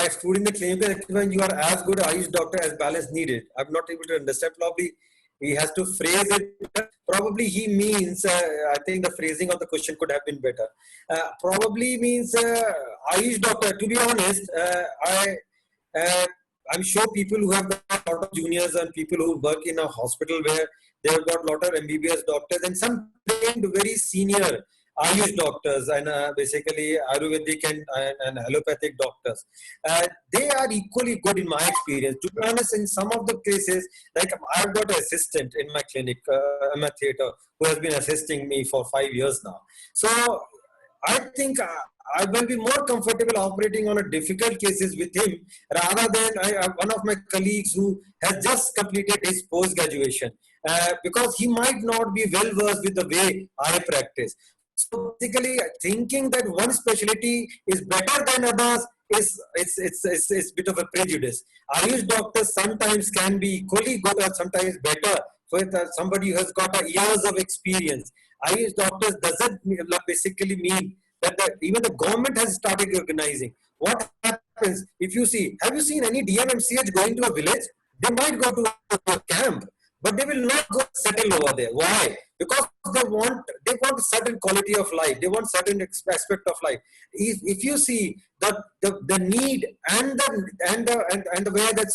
excluding the clinical acumen, you are as good Ayush doctor as balance needed. I'm not able to understand. Probably he has to phrase it. Probably he means, I think the phrasing of the question could have been better. Probably means Ayush doctor. To be honest, I'm sure people who have got a lot of juniors and people who work in a hospital where they have got a lot of MBBS doctors and some trained very senior Ayush doctors and basically Ayurvedic and allopathic doctors. They are equally good in my experience. To be honest, in some of the cases, like I've got an assistant in my clinic, in my theater, who has been assisting me for 5 years now. So I think I will be more comfortable operating on a difficult cases with him rather than one of my colleagues who has just completed his post-graduation because he might not be well versed with the way I practice. So basically, thinking that one specialty is better than others is it's a bit of a prejudice. Ayush doctors sometimes can be equally good or sometimes better with somebody who has got years of experience. Ayush doctors doesn't basically mean that even the government has started recognizing. What happens if you see, have you seen any DMMCH going to a village? They might go to a camp, but they will not go settle over there. Why? Because they want a certain quality of life. They want certain aspect of life. If you see the need and the way that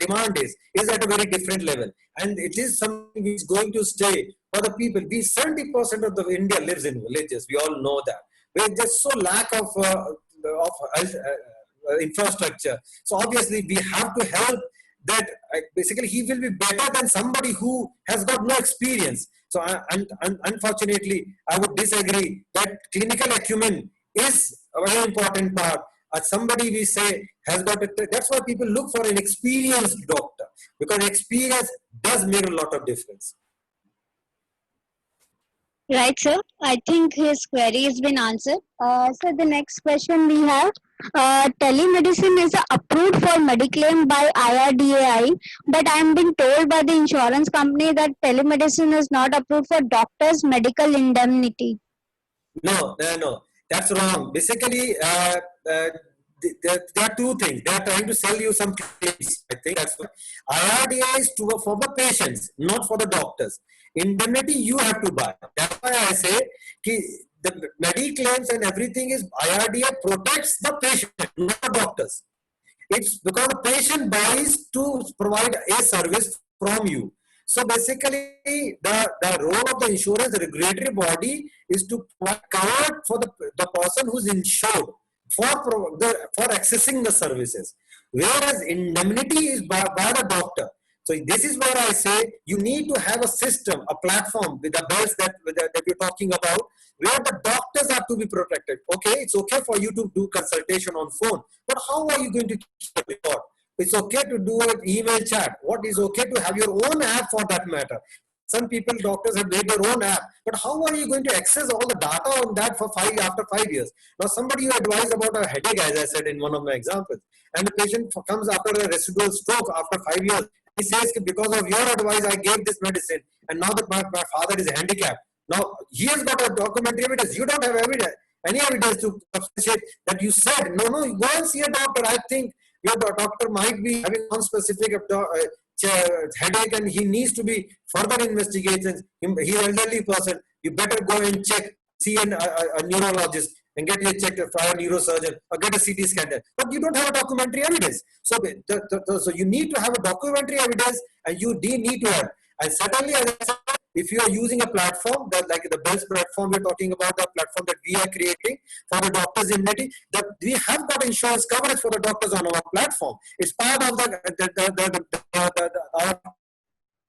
demand is at a very different level, and it is something which is going to stay for the people. 70% of the India lives in villages. We all know that. There's just so lack of infrastructure. So obviously we have to help that basically he will be better than somebody who has got no experience. So unfortunately, I would disagree that clinical acumen is a very important part. Somebody we say has got it. That's why people look for an experienced doctor, because experience does make a lot of difference. Right, sir. I think his query has been answered. So the next question we have, telemedicine is approved for Mediclaim by IRDAI, but I am being told by the insurance company that telemedicine is not approved for doctors' medical indemnity. No, that's wrong. Basically, there are two things. They are trying to sell you some claims. I think that's what IRDA is for the patients, not for the doctors. Indemnity you have to buy. That's why I say the Mediclaims and everything is IRDA protects the patient, not the doctors. It's because the patient buys to provide a service from you. So basically, the role of the insurance regulatory body is to provide cover for the person who's insured for accessing the services. Whereas indemnity is by the doctor. So this is where I say you need to have a system, a platform with the bells that you're talking about, where the doctors have to be protected. Okay, it's okay for you to do consultation on phone, but how are you going to keep a record? It's okay to do an email chat. What is okay to have your own app for that matter? Some people, doctors have made their own app, but how are you going to access all the data on that for after 5 years? Now, somebody you advised about a headache, as I said in one of my examples, and the patient comes after a residual stroke after 5 years. He says, because of your advice, I gave this medicine, and now that my father is handicapped. Now, he has got a documentary evidence. You don't have evidence, any evidence to substantiate that you said, no, go and see a doctor. I think your doctor might be having one specific headache and he needs to be further investigations. He's an elderly person. You better go and check, see a neurologist and get your checked by a neurosurgeon or get a CT scan there. But you don't have a documentary evidence. So, so you need to have a documentary evidence, and you need to have. And certainly, as I said, if you are using a platform that, like the BELLS platform, we're talking about the platform that we are creating for the doctors' indemnity, that we have got insurance coverage for the doctors on our platform. It's part of our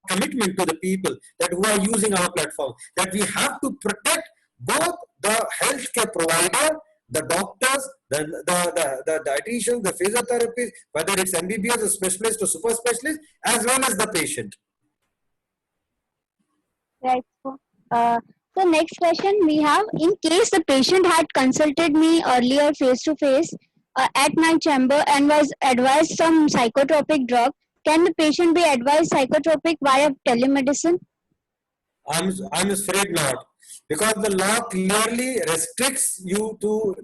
commitment to the people that who are using our platform, that we have to protect both the healthcare provider, the doctors, the dietitians, the physiotherapists, whether it's MBBS, a specialist or super specialist, as well as the patient. Right. So next question we have, in case the patient had consulted me earlier face to face at my chamber and was advised some psychotropic drug, can the patient be advised psychotropic via telemedicine? I'm afraid not, because the law clearly restricts you to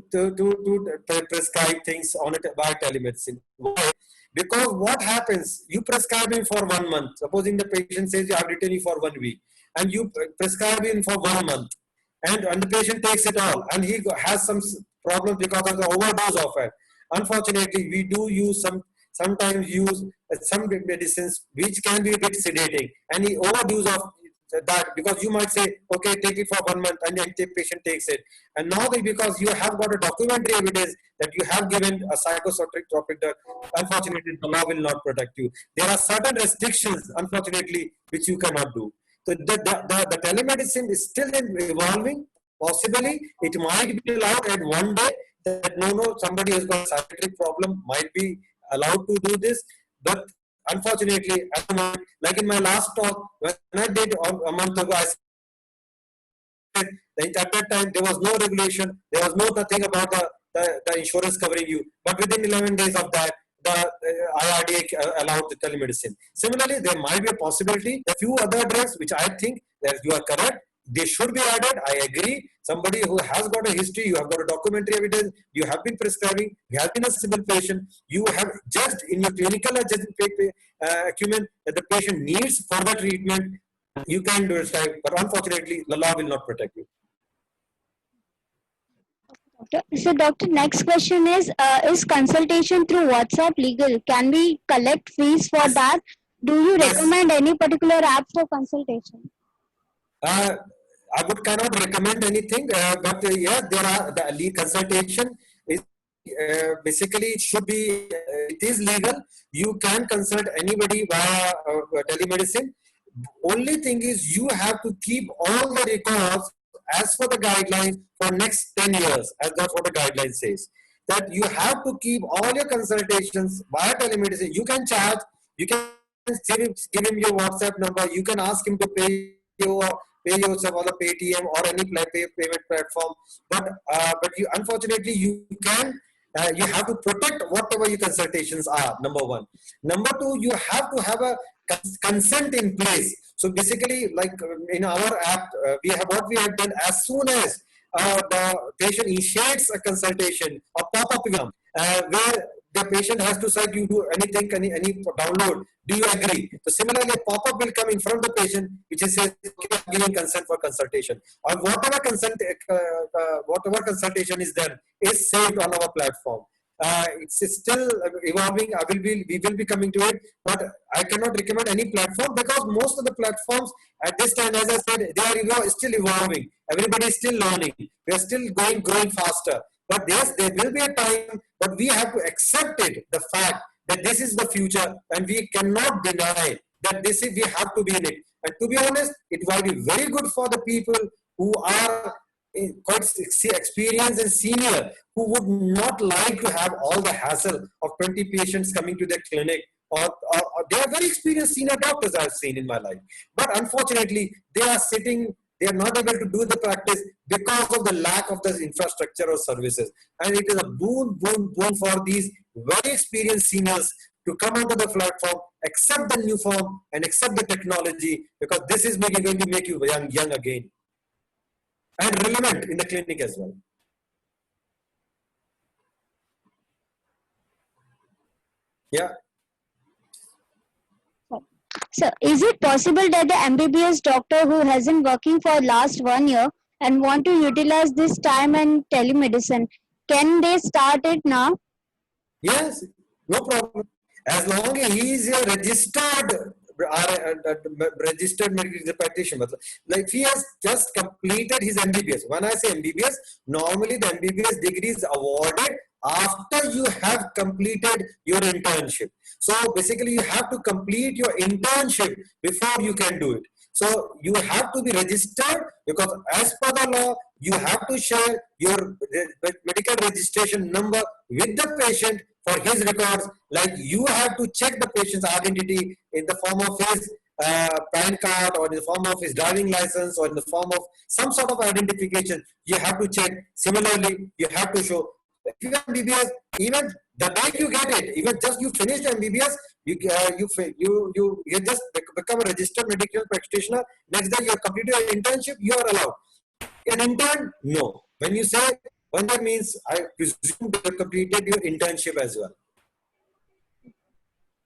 prescribe things on it by telemedicine. Why? Because what happens, you prescribe him for 1 month. Supposing the patient says, I've written you for 1 week, and you prescribe him for 1 month, and the patient takes it all, and he has some problems because of the overdose of it. Unfortunately, we do sometimes use some medicines which can be a bit sedating, and he overdose of that, because you might say, okay, take it for 1 month, and then the patient takes it. And now because you have got a documentary evidence that you have given a psychotropic drug, unfortunately, the law will not protect you. There are certain restrictions, unfortunately, which you cannot do. So the telemedicine is still evolving. Possibly, it might be allowed at one day that somebody has got a psychiatric problem might be allowed to do this, but unfortunately, like in my last talk, when I did a month ago, I said at that time there was no regulation, there was nothing about the insurance covering you. But within 11 days of that, the IRDA allowed the telemedicine. Similarly, there might be a possibility. A few other drugs, which I think that you are correct, they should be added. I agree. Somebody who has got a history, you have got a documentary evidence, you have been prescribing, you have been a civil patient, you have judged in your clinical acumen that the patient needs further treatment, you can do it, but unfortunately, the law will not protect you. So doctor, next question is consultation through WhatsApp legal? Can we collect fees for that? Do you recommend any particular app for consultation? I cannot recommend anything, but yeah, there are the consultation is basically it should be it is legal. You can consult anybody via telemedicine. Only thing is you have to keep all the records as per the guidelines for next 10 years, as that's what the guideline says. That you have to keep all your consultations via telemedicine. You can charge, you can give him your WhatsApp number, you can ask him to pay yourself on a Paytm or any payment platform. But you unfortunately you have to protect whatever your consultations are. Number one. Number two, you have to have a consent in place. So basically, like in our app, we have done as soon as the patient initiates a consultation, a pop-up exam, where the patient has to say, you do anything, any download, do you agree? So similarly, a pop-up will come in front of the patient, which says, okay, I'm giving consent for consultation. Or whatever consultation is done is saved on our platform. It's still evolving. We will be coming to it, but I cannot recommend any platform because most of the platforms at this time, as I said, they are still evolving. Everybody is still learning. We are still growing faster. But yes, there will be a time, but we have to accept it, the fact that this is the future, and we cannot deny that this is, we have to be in it. And to be honest, it might be very good for the people who are quite experienced and senior, who would not like to have all the hassle of 20 patients coming to their clinic, or they are very experienced senior doctors I've seen in my life. But unfortunately, they are sitting, they are not able to do the practice because of the lack of the infrastructure or services. And it is a boon for these very experienced seniors to come onto the platform, accept the new form and accept the technology, because this is going to make you young again and relevant in the clinic as well. Yeah. So, is it possible that the MBBS doctor who hasn't working for last 1 year and want to utilize this time in telemedicine, can they start it now? Yes, no problem. As long as he is a registered medical practitioner, like he has just completed his MBBS. When I say MBBS, normally the MBBS degree is awarded after you have completed your internship. So basically, you have to complete your internship before you can do it. So you have to be registered, because as per the law, you have to share your medical registration number with the patient for his records. Like, you have to check the patient's identity in the form of his PAN card, or in the form of his driving license, or in the form of some sort of identification. You have to check. Similarly, you have to show. If you have MBBS, even the day you get it, even just you finished MBBS, you just become a registered medical practitioner. Next day you have completed your internship, you are allowed. An intern, no. When you say, when that means, I presume you have completed your internship as well.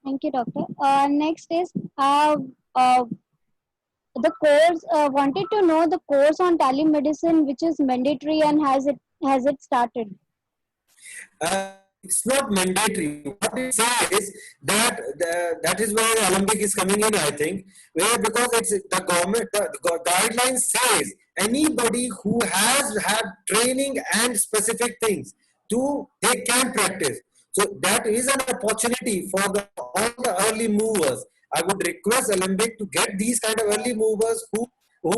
Thank you, doctor. Next is the course. Wanted to know the course on telemedicine, which is mandatory, and has it started? It's not mandatory. What it says that that is where Alembic is coming in, I think, where, because it's the government, the guidelines says anybody who has had training and specific things they can practice. So that is an opportunity for all the early movers. I would request Alembic to get these kind of early movers who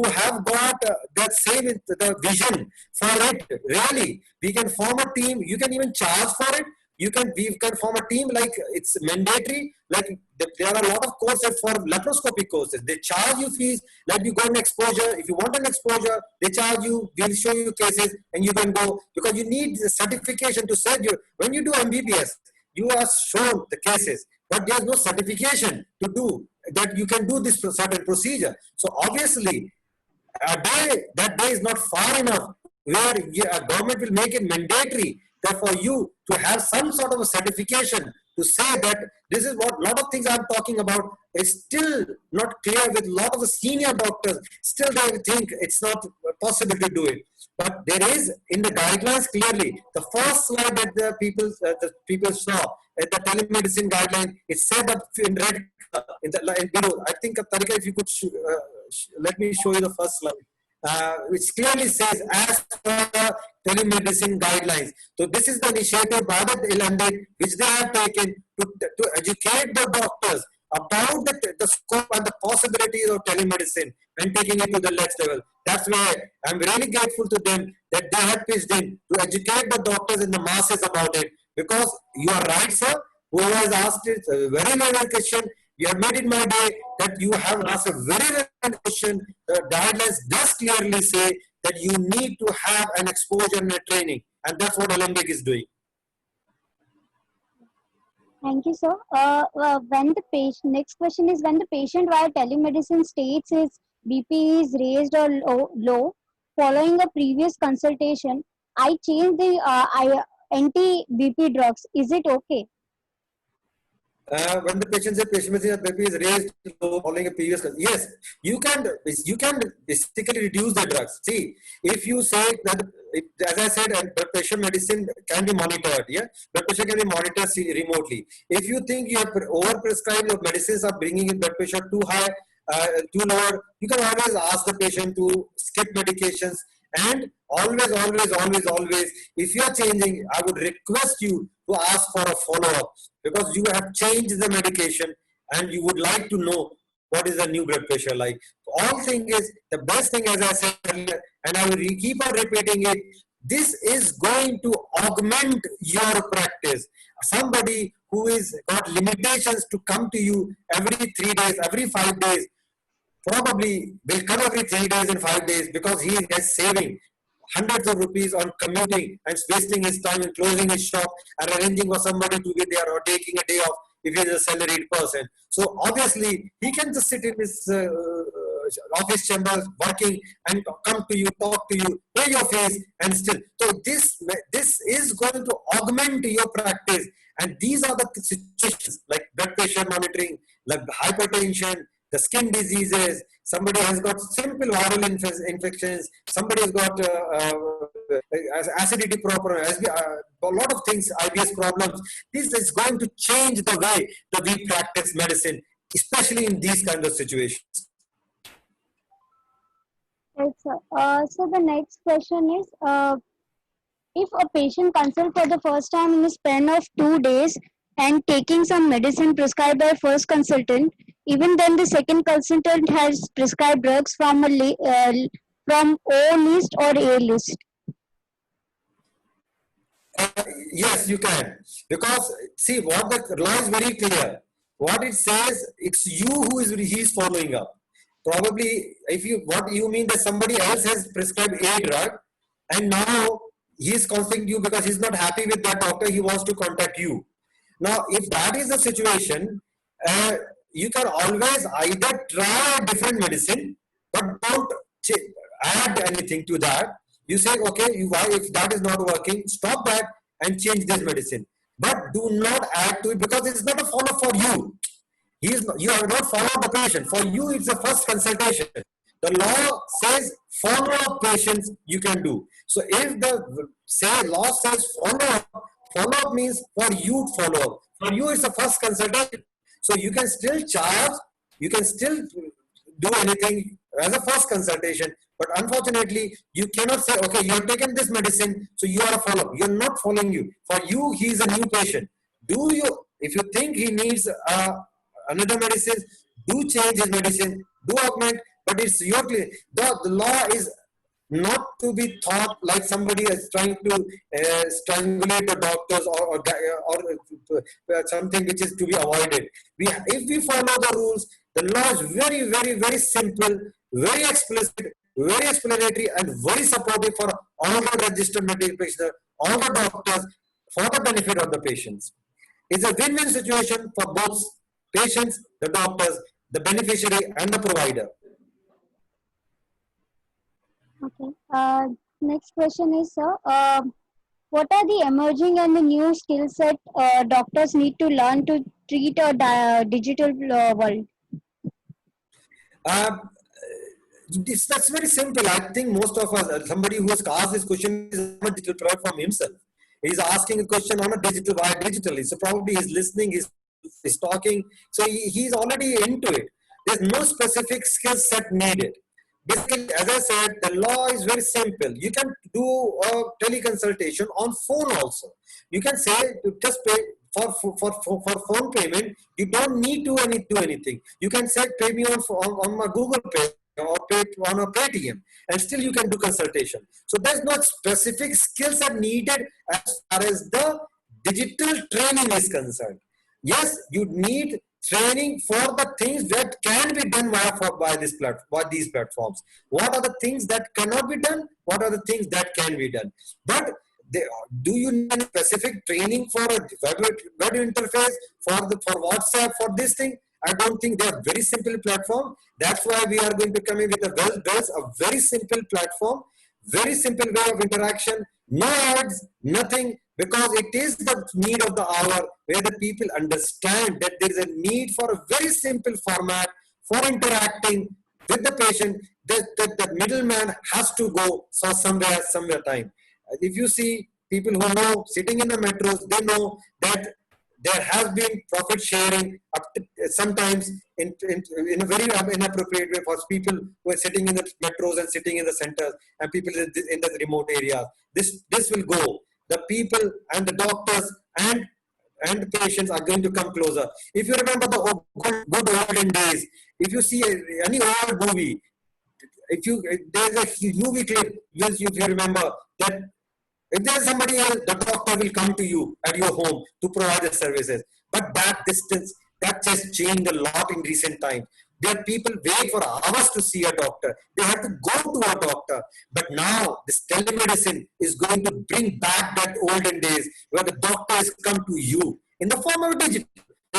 have got that same the vision for it. Really, we can form a team. You can even charge for it. We can form a team, like it's mandatory. Like, there are a lot of courses for laparoscopic courses. They charge you fees. Like, you go an exposure. If you want an exposure, they charge you. They'll show you cases, and you can go, because you need the certification to say when you do MBBS, you are shown the cases, but there's no certification to do that you can do this certain procedure. So obviously, that day is not far enough where a government will make it mandatory that for you to have some sort of a certification to say that this is what. A lot of things I'm talking about is still not clear with a lot of the senior doctors. Still, they think it's not possible to do it. But there is in the guidelines clearly. The first slide that the people saw at the telemedicine guideline, it said up in red in below. I think, Tarika, if you could let me show you the first slide, which clearly says as per the telemedicine guidelines. So this is the initiative by the Alembic, which they have taken to educate the doctors about the scope and the possibilities of telemedicine and taking it to the next level. That's why I'm really grateful to them that they have pitched in to educate the doctors and the masses about it. Because you are right, sir. Whoever has asked it, a very relevant question. You have made it my day that you have asked a very relevant question. The guidelines does clearly say that you need to have an exposure and a training, and that's what Alembic is doing. Thank you, sir. Next question is, when the patient via telemedicine states his BP is raised or low following a previous consultation, I change the anti-BP drugs. Is it okay? When the patient says patient BP is raised low following a previous, yes, you can basically reduce the drugs. See, if you say that, as I said, blood pressure medicine can be monitored. Yeah, blood pressure can be monitored remotely. If you think you have overprescribed, your medicines are bringing in blood pressure too high, too lower, you can always ask the patient to skip medications. And always, if you are changing, I would request you to ask for a follow-up, because you have changed the medication and you would like to know what is the new blood pressure like. All thing is, the best thing, as I said earlier, and I will keep on repeating it, this is going to augment your practice. Somebody who is got limitations to come to you every 3 days, every 5 days, probably will come every 3 days and 5 days because he is saving hundreds of rupees on commuting and wasting his time in closing his shop and arranging for somebody to be there or taking a day off if he is a salaried person. So obviously he can just sit in his office chambers working and come to you, talk to you, pay your fees and still. So this is going to augment your practice, and these are the situations like blood pressure monitoring, like hypertension, the skin diseases, somebody has got simple viral infections, somebody has got acidity problem, a lot of things, IBS problems. This is going to change the way that we practice medicine, especially in these kinds of situations. Yes, sir. So the next question is, if a patient consults for the first time in a span of 2 days and taking some medicine prescribed by first consultant, even then the second consultant has prescribed drugs from from O list or A list. Yes, you can. Because see, what the law is very clear. What it says, it's you who is he's following up. Probably, if you what you mean that somebody else has prescribed a drug, and now he is contacting you because he's not happy with that doctor. He wants to contact you. Now, if that is the situation, you can always either try a different medicine, but don't add anything to that. You say, okay, if that is not working, stop that and change this medicine. But do not add to it because it's not a follow-up for you. You have not followed the patient. For you, it's a first consultation. The law says follow-up patients you can do. So if the law says follow-up means for you follow-up. For you, it's a first consultation. So you can still charge, you can still do anything as a first consultation. But unfortunately, you cannot say, okay, you have taken this medicine, so you are a follow-up. You're not following you. For you, he is a new patient. If you think he needs another medicine, do change his medicine, do augment, but it's your clear. The law is not to be thought like somebody is trying to strangulate the doctors or something which is to be avoided. If we follow the rules, the law is very, very, very simple, very explicit, very explanatory, and very supportive for all the registered medical practitioners, all the doctors, for the benefit of the patients. It's a win-win situation for both patients, the doctors, the beneficiary, and the provider. Okay. Next question is, sir, what are the emerging and the new skill set doctors need to learn to treat a digital world? That's very simple. I think most of us, somebody who has asked this question is on a digital platform himself. He's asking a question on a digital, why digitally? So probably he's listening, he's talking. So he's already into it. There's no specific skill set needed. Basically, as I said, the law is very simple. You can do a teleconsultation on phone also. You can say, just pay for phone payment. You don't need to do anything. You can say, pay me on my Google Pay or pay on a Paytm, and still you can do consultation. So there's not specific skills are needed as far as the digital training is concerned. Yes, you need training for the things that can be done by these platforms. What are the things that cannot be done? What are the things that can be done? But do you need specific training for a web interface, for WhatsApp, for this thing? I don't think they are very simple platform. That's why we are going to come in with a very simple platform, very simple way of interaction, no ads, nothing, because it is the need of the hour where the people understand that there is a need for a very simple format for interacting with the patient, that the middleman has to go for somewhere time. If you see people who know sitting in the metros, they know that there has been profit sharing sometimes in a very inappropriate way for people who are sitting in the metros and sitting in the centers and people in the remote areas. This will go. The people and the doctors and and patients are going to come closer. If you remember the good olden days, if you see any old movie, there's a movie clip, if you remember that if there's somebody else, the doctor will come to you at your home to provide the services. But that distance, that just changed a lot in recent times. There people wait for hours to see a doctor. They have to go to a doctor. But now this telemedicine is going to bring back that olden days where the doctors come to you in the form of digital.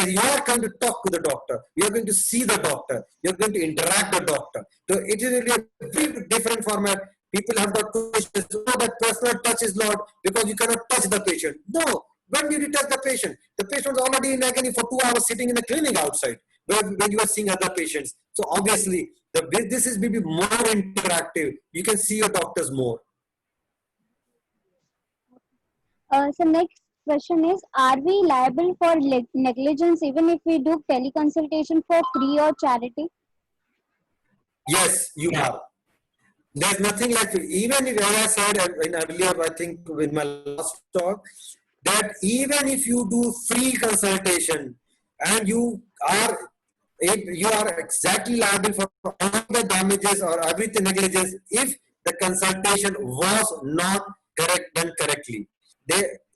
You are going to talk to the doctor. You are going to see the doctor. You are going to interact with the doctor. So it is really a very different format. People have got questions. Oh, that personal touch is not because you cannot touch the patient. No. When did you touch the patient? The patient was already in agony for 2 hours sitting in the clinic outside when you are seeing other patients. So obviously, this is maybe more interactive. You can see your doctors more. So next question is, are we liable for negligence even if we do teleconsultation for free or charity? Yes, you are. There's nothing like it. Even if, as I said in earlier, I think in my last talk, that even if you do free consultation and you are exactly liable for all the damages or everything negligence if the consultation was not done correctly.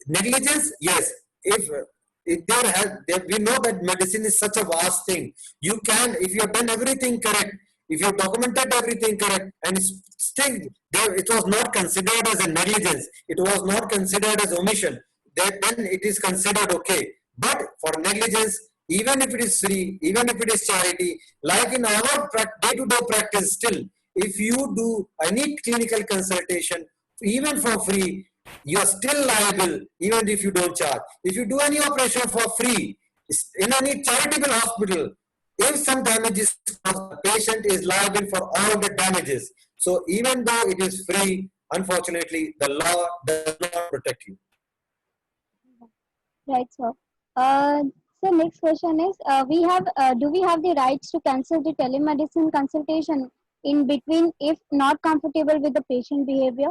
Negligence, yes. If we know that medicine is such a vast thing. You can, if you have done everything correct, if you have documented everything correct, and still it was not considered as a negligence, it was not considered as omission, then it is considered okay. But for negligence, even if it is free, even if it is charity, like in our day-to-day practice still, if you do any clinical consultation, even for free, you are still liable even if you don't charge. If you do any operation for free in any charitable hospital, if some damage is caused, the patient is liable for all the damages. So even though it is free, unfortunately, the law does not protect you. Right, sir. So next question is, do we have the rights to cancel the telemedicine consultation in between if not comfortable with the patient behavior?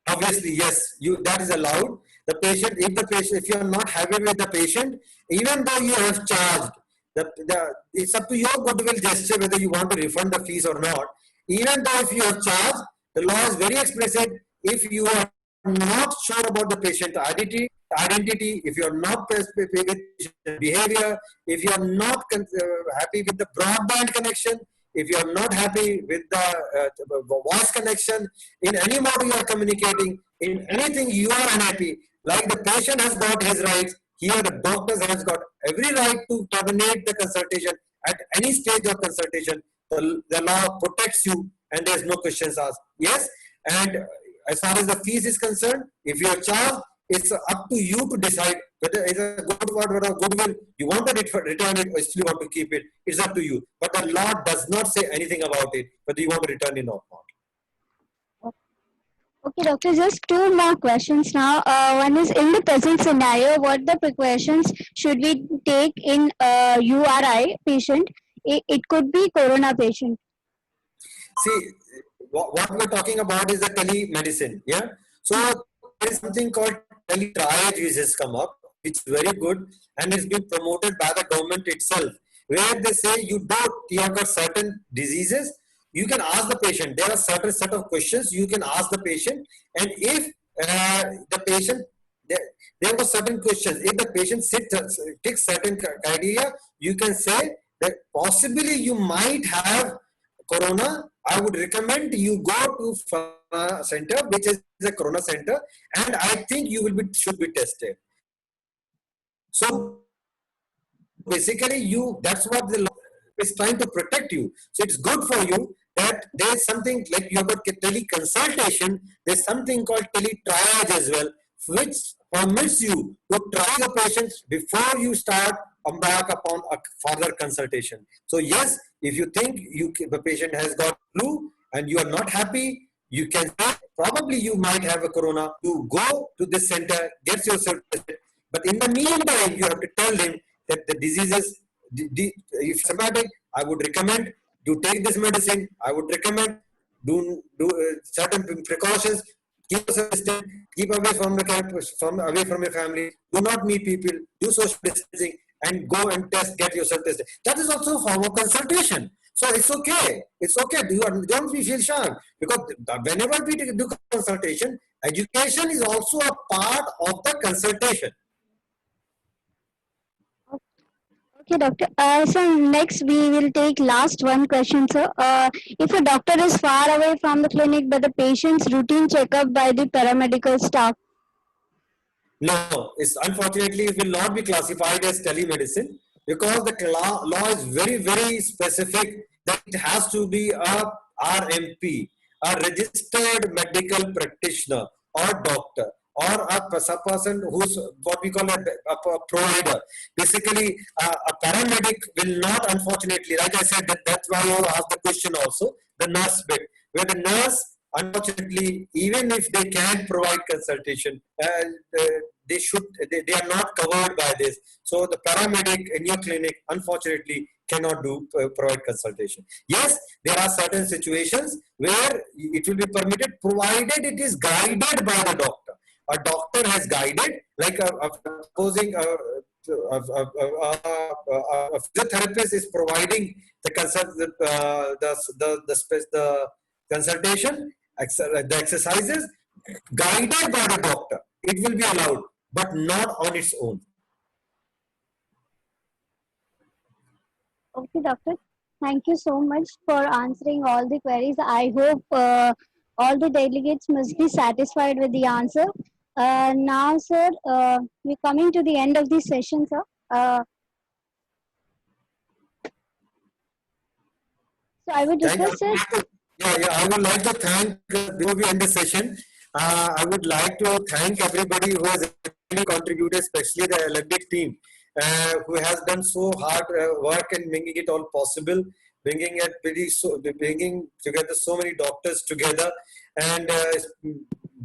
Obviously, yes, that is allowed. If you are not happy with the patient, even though you have charged, it's up to your goodwill gesture whether you want to refund the fees or not. Even though if you have charged, the law is very explicit. If you are not sure about the patient identity, if you are not happy with patient behavior, if you are not happy with the broadband connection, if you are not happy with the voice connection, in any mode you are communicating, in anything you are unhappy, like the patient has got his rights, here the doctors has got every right to terminate the consultation at any stage of consultation. The law protects you and there's no questions asked. Yes, and as far as the fees is concerned, if you are charged, it's up to you to decide whether it's a good word or a goodwill. You want to return it or still want to keep it. It's up to you. But the law does not say anything about it, whether you want to return it or not. Okay, doctor, just two more questions now. One is, in the present scenario, what the precautions should we take in URI patient? It could be corona patient. See, what we're talking about is the telemedicine. Yeah. So there is something called teletriage which has come up, which is very good and is being promoted by the government itself, where they say you have got certain diseases, you can ask the patient. There are certain set of questions you can ask the patient, and if the patient there were certain questions, if the patient takes certain criteria, you can say that possibly you might have corona. I would recommend you go to center, which is a corona center, and I think you should be tested. So basically, that's what the law is trying to protect you. So it's good for you that there's something like you have got teleconsultation. There's something called teletriage as well, which permits you to try the patients before you start embark upon a further consultation. So yes, if you think the patient has got flu and you are not happy, you can say probably you might have a corona. You go to this center, get yourself tested. But in the meantime, you have to tell him that the diseases, if symptomatic, I would recommend to take this medicine. I would recommend do certain precautions. Keep yourself distant. Keep away away from your family. Do not meet people. Do social distancing and go and get yourself tested. That is also a form of consultation. So it's okay. It's okay. Don't feel shy, because whenever we do consultation, education is also a part of the consultation. Okay, doctor. So next we will take last one question, sir. If a doctor is far away from the clinic, but the patient's routine checkup by the paramedical staff. No, it's unfortunately it will not be classified as telemedicine, because the law is very, very specific that it has to be a RMP, a registered medical practitioner or doctor, or a person who's what we call a provider. Basically, a paramedic will not, unfortunately, like I said, that's why you asked the question also, the nurse bit, where the nurse, unfortunately, even if they can provide consultation, they are not covered by this. So the paramedic in your clinic, unfortunately, cannot provide consultation. Yes, there are certain situations where it will be permitted, provided it is guided by the doctor. A doctor has guided, like supposing a physiotherapist is providing the consultation, the exercises guided by the doctor. It will be allowed, but not on its own. Okay, doctor. Thank you so much for answering all the queries. I hope all the delegates must be satisfied with the answer. Now, sir, we're coming to the end of the session, sir. So I would request, sir. I would like to thank, before we end the session, I would like to thank everybody who has really contributed, especially the Alembic team, who has done so hard work in making it all possible, bringing together so many doctors together, and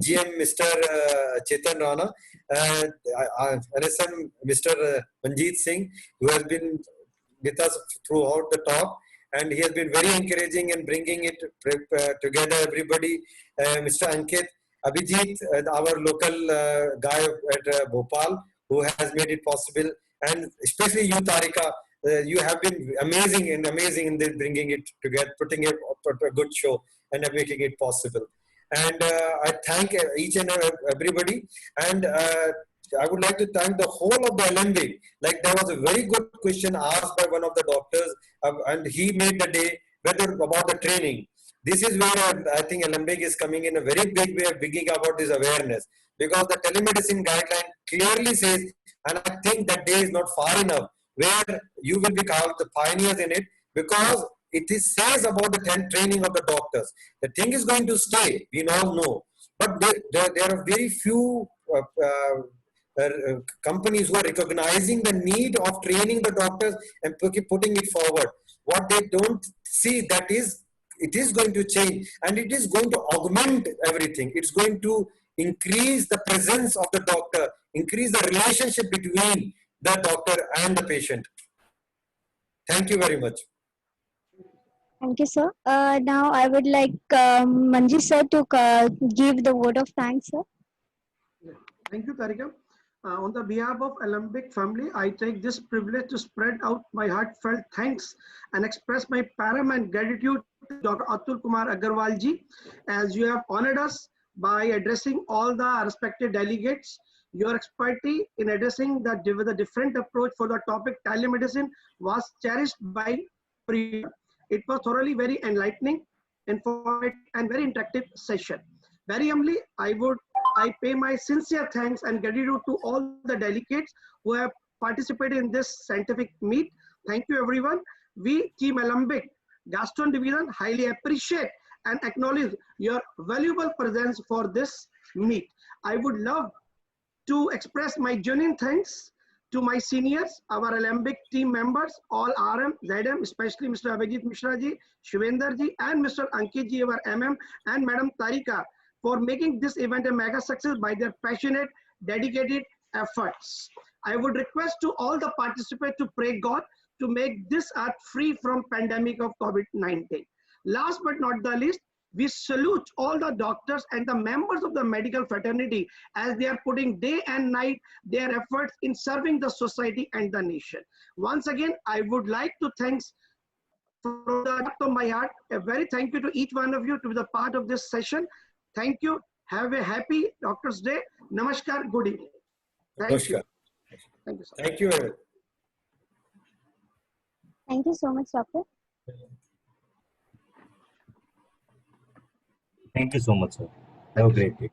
GM Mr. Chetan Rana, NSM Mr. Manjeet Singh, who has been with us throughout the talk, and he has been very encouraging in bringing it together, everybody. Mr. Ankit, Abhijit, our local guy at Bhopal, who has made it possible, and especially you, Tarika. You have been amazing in bringing it together, putting a good show and making it possible. And I thank each and everybody, and I would like to thank the whole of the Alembic. Like, there was a very good question asked by one of the doctors, and he made the day about the training. This is where I think Alembic is coming in a very big way of bringing about this awareness, because the telemedicine guideline clearly says, and I think that day is not far enough, where you will be called the pioneers in it, because says about the training of the doctors. The thing is going to stay, we all know, but there are very few companies who are recognizing the need of training the doctors and putting it forward. What they don't see, that is, it is going to change, and it is going to augment everything. It's going to increase the presence of the doctor, increase the relationship between the doctor and the patient. Thank you very much. Thank you, sir. Now I would like Manji sir to give the word of thanks, sir. Thank you, Tarika. On the behalf of Alembic family, I take this privilege to spread out my heartfelt thanks and express my paramount gratitude to Dr. Atul Kumar Agarwal ji, as you have honored us by addressing all the respected delegates. Your expertise in addressing the different approach for the topic telemedicine was cherished by everyone. It was thoroughly very enlightening, informative, and very interactive session. Very humbly, I pay my sincere thanks and gratitude to all the delegates who have participated in this scientific meet. Thank you, everyone. We, Team Alembic, Gaston Division, highly appreciate and acknowledge your valuable presence for this meet. I would love to express my genuine thanks to my seniors, our Alembic team members, all RM, ZM, especially Mr. Abhijit Mishra ji, Shivendra ji, and Mr. Ankit ji, our MM, and Madam Tarika, for making this event a mega success by their passionate, dedicated efforts. I would request to all the participants to pray God to make this earth free from pandemic of COVID-19. Last but not the least, We salute all the doctors and the members of the medical fraternity as they are putting day and night their efforts in serving the society and the nation. Once again, I would like to thank from the depth of my heart, a very thank you to each one of you to be the part of this session. Thank you. Have a happy Doctor's Day. Namaskar. Good evening. Thank you. Namaskar. Thank you, sir. Thank you. Thank you so much, doctor. Thank you so much, sir. Have a great day.